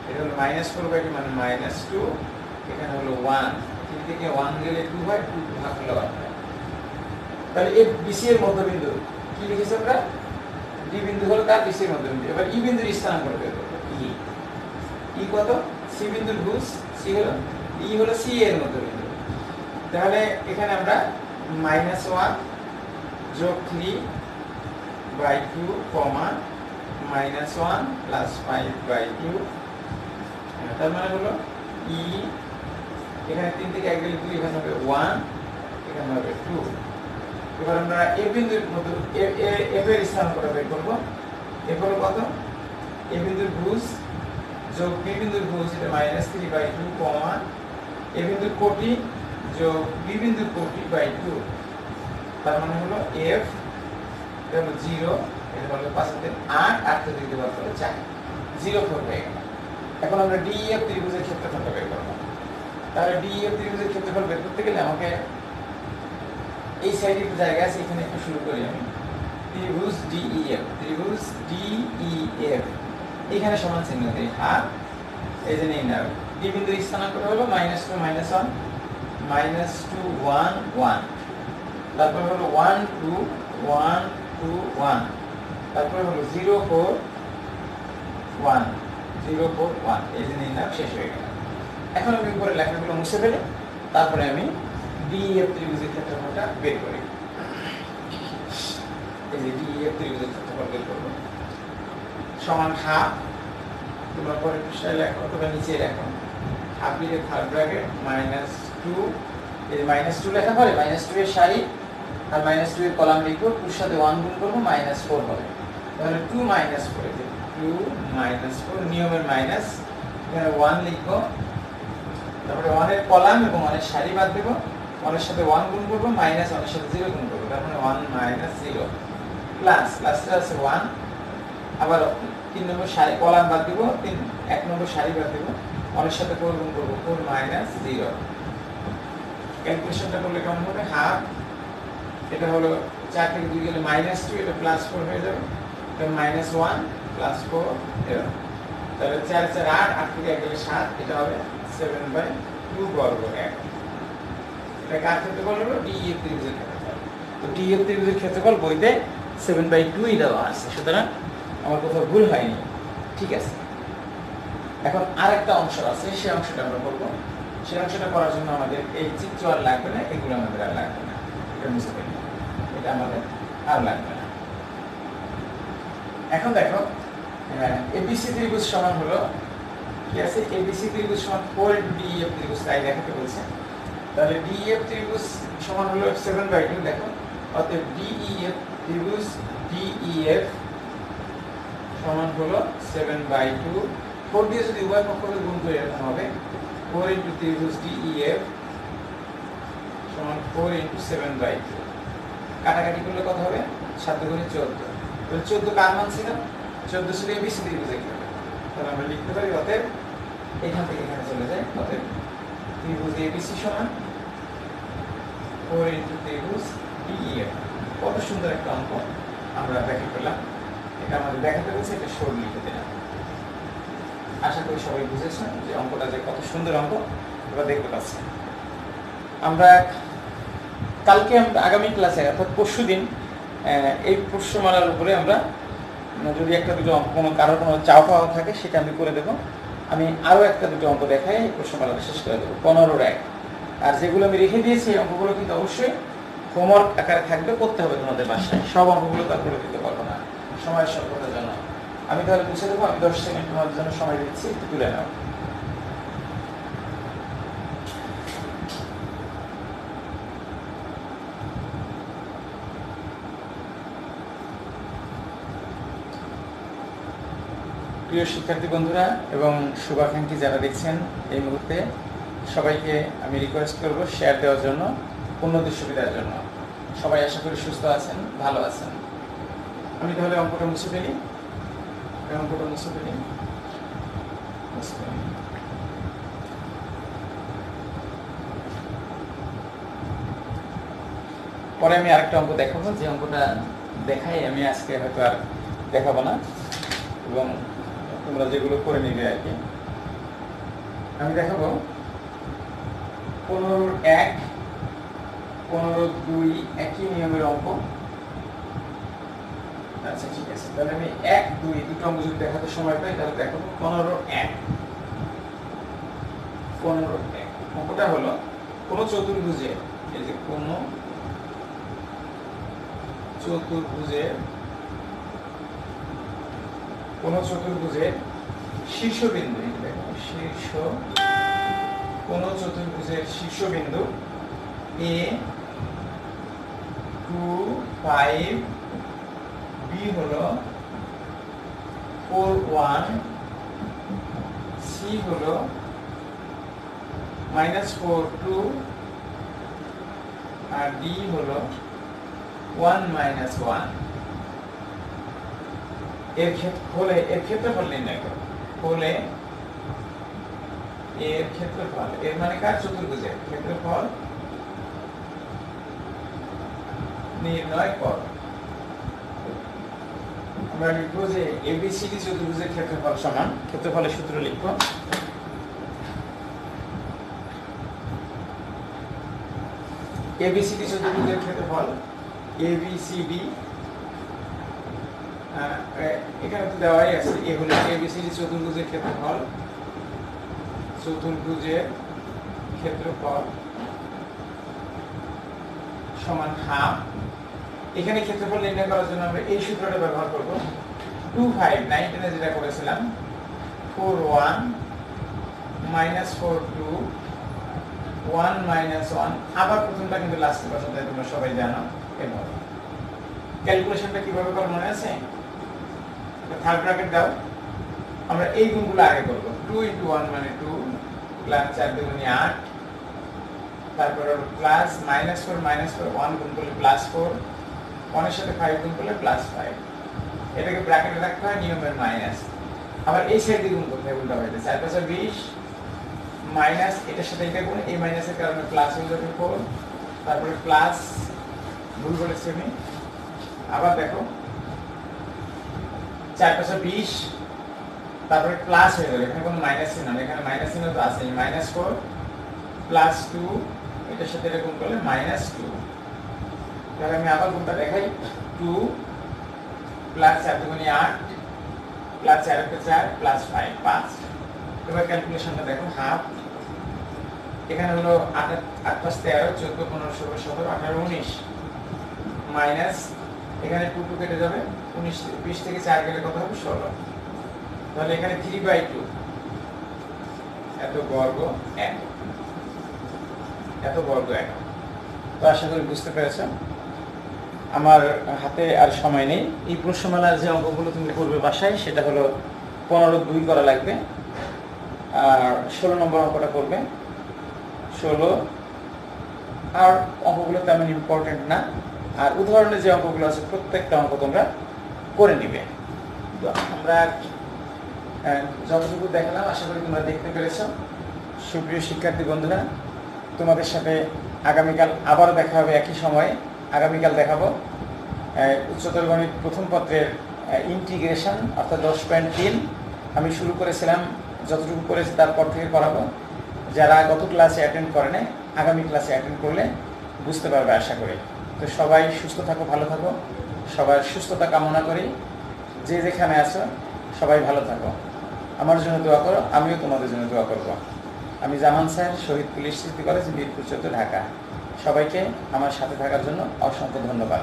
এটা হলো -4/2 মানে -2 এখানে হলো 1 3 থেকে 1 গেলে 2 হয় 2 ভাগ হলো 1 হয়। তাহলে এই বিসি এর মধ্যবিন্দু কি লিখেছি আমরা? ডি বিন্দু হলো তার বিসি এর মধ্যবিন্দু। এবার ই বিন্দুর স্থানাঙ্ক বের করব। ই কত? সি বিন্দুর ভুজ সি হলো ই হলো সি এর মধ্যবিন্দু। তাহলে এখানে আমরা -1 যোগ 3/2 -1 প্লাস 5/2 তার মানে হলো ই এখানে 3 থেকে 1 গেলে 2 এখানে হবে 1 এখানে হবে 2। এবার আমরা এ বিন্দুর মধ্যে এফ এর স্থানাঙ্কটা বের করব। এফ হলো কত? এ বিন্দুর ভুজ যোগ বি বিন্দুর ভুজ এটা -3/2 এ বিন্দুর কোটি যোগ বি বিন্দুর কোটি বাই 2 তার মানে হলো এফ এটা হলো 0 এটা হলো 5 তে 8 8 তে দিতে পারবো 4 0 হয়ে গেল। এখন আমরা ডিএফ ত্রিভুজের ক্ষেত্রফলটা বের করব। তাহলে ডিএফ ত্রিভুজের ক্ষেত্রফল বের করতে গেলে আমাকে এই সাইডে একটু জায়গা আছে এখানে একটু শুরু করি আমি। ত্রিভুজ ডিইএফ এখানে সমান চিহ্ন দেই আর এই যে নেই না ডি বিন্দুর স্থানাঙ্ক হলো -2 -1 -2 1 1 তারপর হলো 1 2 1 2 1, তারপর হলো 0 4 1 0 4 1। এই যে নির্ণয় শেষ হয়ে গেল। এখন আমি উপরে লেখাগুলো মুছে ফেলে তারপরে আমি DEF ত্রিভুজের ক্ষেত্রফলটা বের করি। এই যে DEF ত্রিভুজের ক্ষেত্রফল বের করব সমান হাফ, তোমরা পরে পৃষ্ঠায় লেখো অথবা নিচে লেখো, হাফ দিয়ে থার্ড ব্র্যাকেট -2, এই যে -2 লেখা পরে -2 এর সারি আর -2 এর কলাম লিখবো, 2 এর সাথে 1 গুণ করব -4 হবে, তাহলে 2 -4, 2 -4 নিয়মের মাইনাস, এখানে 1 লিখবো, তারপরে 1 এর কলাম এবং 1 এর সারি বাদ দেব, 1 এর সাথে 1 গুণ করব মাইনাস 1 এর সাথে 0 গুণ করব, তার মানে 1 - 0 প্লাস প্লাসটা আছে 1, আবার 3 নম্বর সারি কলাম বাদ দেব, 1 নম্বর সারি বাদ দেব, 1 এর সাথে 4 গুণ করব, 4 - 0। ক্যালকুলেশনটা করলে কেমন হবে, হাফ, এটা হলো 4 থেকে 2 গেলে -2, এটা +4 হয়ে যাবে, এটা -1 +4 এরকম, তাহলে 4 4 8, 8 থেকে 1 গেলে 7, এটা হবে 7/2 বর্গ 1। এটা কার ক্ষেত্রফল হলো, DEF ত্রিভুজের ক্ষেত্রফল। তো DEF ত্রিভুজের ক্ষেত্রফল বইতে 7/2 ই দেওয়া আছে, সুতরাং আমার কোথাও ভুল হয়নি, ঠিক আছে। এখন আরেকটা অংশ আছে, সেই অংশটা আমরা করব। সেই অংশটা করার জন্য আমাদের এই চিত্র আর লাগবে না, এগুলো আমাদের আর লাগবে না, এটা মুছে ফেলি, এটা আমাদের আর লাগবে না। এখন দেখো ABC ত্রিভুজ সমান হলো কি আছে, ABC ত্রিভুজ সমান 4 × DEF ত্রিভুজ, তাই দেখাতে বলছে। তাহলে DEF ত্রিভুজ সমান হলো 7/2, দেখো, অতএব DEF ত্রিভুজ DEF সমান হলো 7/2, 4 দিয়ে যদি উভয় পক্ষকে গুণ করে এরকম হবে, 4 × ত্রিভুজ DEF সমান 4 × 7/2, কাটাকাটি করলে কত হবে, 7 × 14, তাহলে 14 কার মান ছিল, 14 ছিল ABC ত্রিভুজের ক্ষেত্রে, তাহলে আমরা লিখতে পারি অতএব এখান থেকে এখানে চলে যায়, অতএব ত্রিভুজ ABC সমান 4 × ত্রিভুজ DEF। কত সুন্দর একটা অঙ্ক আমরা ব্যাখ্যা করলাম, এটা আমাদের দেখাতে বলছে, এটা সরল লিখে দিলাম। আশা করি সবাই বুঝেছেন যে অঙ্কটা যে কত সুন্দর অঙ্ক, এবার দেখতে পাচ্ছি। আমরা কালকে আগামী ক্লাসে অর্থাৎ পরশুদিন এই প্রশ্নমালার উপরে আমরা যদি একটা দুটো অঙ্ক কোনো কারোর কোনো চাওয়া পাওয়া থাকে সেটা আমি করে দেবো। আমি আরও একটা দুটো অঙ্ক দেখাই এই প্রশ্নমালাটা শেষ করে দেবো, 15 এক। আর যেগুলো আমি রেখে দিয়েছি এই অঙ্কগুলো কিন্তু অবশ্যই হোমওয়ার্ক আকারে থাকবে, করতে হবে তোমাদের বাসায়, সব অঙ্কগুলো তার করে দিতে পারবো না সময়ের স্বল্পতার জন্য। আমি তাহলে মুছে দেবো, আমি 10 সেকেন্ড তোমাদের জন্য সময় দিচ্ছি, একটু তুলে নাও। প্রিয় শিক্ষার্থী বন্ধুরা এবং শুভাকাঙ্ক্ষী যারা দেখছেন এই মুহূর্তে, সবাইকে আমি রিকোয়েস্ট করব শেয়ার দেওয়ার জন্য, অন্যদের সুবিধার জন্য। সবাই আশা করি সুস্থ আছেন, ভালো আছেন। আমি তাহলে অঙ্কটা মুছে ফেলি, পরে আমি আরেকটা অঙ্ক দেখাবো, যে অঙ্কটা দেখাই আমি আজকে হয়তো আর দেখাবো না, এবং তোমরা যেগুলো করে নিবে আর কি। আমি দেখাবো 15-1, 15-2 একই নিয়মের অঙ্ক। আচ্ছা ঠিক আছে, তাহলে আমি 1 2 দুটো অঙ্ক যদি দেখাতে সময় পাই তাহলে দেখাবো 15-1। অঙ্কটা হলো কোন চতুর্ভুজে, এই যে কোন চতুর্ভুজের শীর্ষবিন্দু, কোন চতুর্ভুজের শীর্ষবিন্দু A 2 5, B হলো 4 1, C হলো -4 2, আর D হলো 1 - 1। এর ক্ষেত্রফল নির্ণয় করো। হলে এর ক্ষেত্রফল, এর মানে কার, চতুর্ভুজের ক্ষেত্রফল নির্ণয় করো। আমরা লিখবো যে ABCD চতুর্ভুজের ক্ষেত্রফল সমান, ক্ষেত্রফলের সূত্র লিখবো এবিসিডি চতুর্ভুজের ক্ষেত্রফল এবিসিডি, এখানে তো দেওয়াই আছে, এ হলো এবিসিডি চতুর্ভুজের ক্ষেত্রফল, চতুর্ভুজের ক্ষেত্রফল সমান হাফ। এখানে ক্ষেত্রফল নির্ণয় করার জন্য আমরা এই সূত্রটা ব্যবহার করব। 2 5 19 যেটা করেছিলাম 4 1 -4 2 1 -1, আবার প্রথমটা কিন্তু লাস্টে বসাতে হয়, তোমরা সবাই জানো। এবার ক্যালকুলেশনটা কিভাবে করব মনে আছে? থার্ড ব্র্যাকেট দাও, আমরা এই গুণগুলো আগে করব। 2 × 1 মানে 2 প্লাস 4 × 2 = 8, তারপর প্লাস -4 -4 1 গুণ করলে +4, 1 এর সাথে 5 গুণ করলে +5, এটাকে ব্র্যাকেটে রাখতে হয় নিয়মের মাইনাস। আবার এই সাইডে গুণ করতে হয় উল্টা পাল্টা, 4 × 20 মাইনাস এটার সাথে এটা গুণ, এই মাইনাসের কারণে প্লাস হয়ে যাবে 4, তারপরে প্লাস, ভুল বলেছি আমি, আবার দেখো 4 × 20, তারপরে প্লাস হয়ে যাবে, এখানে কোনো মাইনাস চিহ্ন নেই, এখানে মাইনাস চিহ্ন তো আছে, -4 +2 এটার সাথে এটা গুণ করলে -2। তাহলে আমি আবার গুণটা দেখাই, 2 প্লাস 4 × 2 = 8 প্লাস 4 × 4 প্লাস 5 5। এবার ক্যালকুলেশনটা দেখো, হাফ, এখানে হলো 8 8 5 13 14 15 16 17 18 19 মাইনাস এখানে 2 2 কেটে যাবে, 19 20 থেকে 4 গেলে কত হবে 16, তাহলে এখানে 3/2 এত বর্গ 1, এত বর্গ 1। তো আশা করি বুঝতে পেরেছ। আমার হাতে আর সময় নেই, এই প্রশ্নমালার যে অঙ্কগুলো তুমি করবে বাসায় সেটা হলো 15 2 করা লাগবে, আর 16 নম্বর অঙ্কটা করবে। 16 আর অঙ্কগুলো তেমন ইম্পর্টেন্ট না, আর উদাহরণে যে অঙ্কগুলো আছে প্রত্যেকটা অঙ্ক তোমরা করে নিবে। তো আমরা যতটুকু দেখালাম আশা করি তোমরা দেখতে পেরেছ। সুপ্রিয় শিক্ষার্থী বন্ধুরা, তোমাদের সাথে আগামীকাল আবারও দেখা হবে একই সময়ে। আগামীকাল দেখাবো উচ্চতর গণিত প্রথম পত্রের ইন্টিগ্রেশন অর্থাৎ 10.3। আমি শুরু করেছিলাম, যতটুকু করেছি তারপর থেকে করাবো। যারা গত ক্লাসে অ্যাটেন্ড করে নাই, আগামী ক্লাসে অ্যাটেন্ড করলে বুঝতে পারবে আশা করি। তো সবাই সুস্থ থাকো, ভালো থাকো, সবার সুস্থতা কামনা করি। যে যেখানে আছো সবাই ভালো থাকো, আমার জন্য দোয়া করো, আমিও তোমাদের জন্য দোয়া করব। আমি জামান স্যার, শহীদ পুলিশ স্মৃতি কলেজ, মিরপুর 14, ঢাকা। সবাইকে আমার সাথে থাকার জন্য অসংখ্য ধন্যবাদ।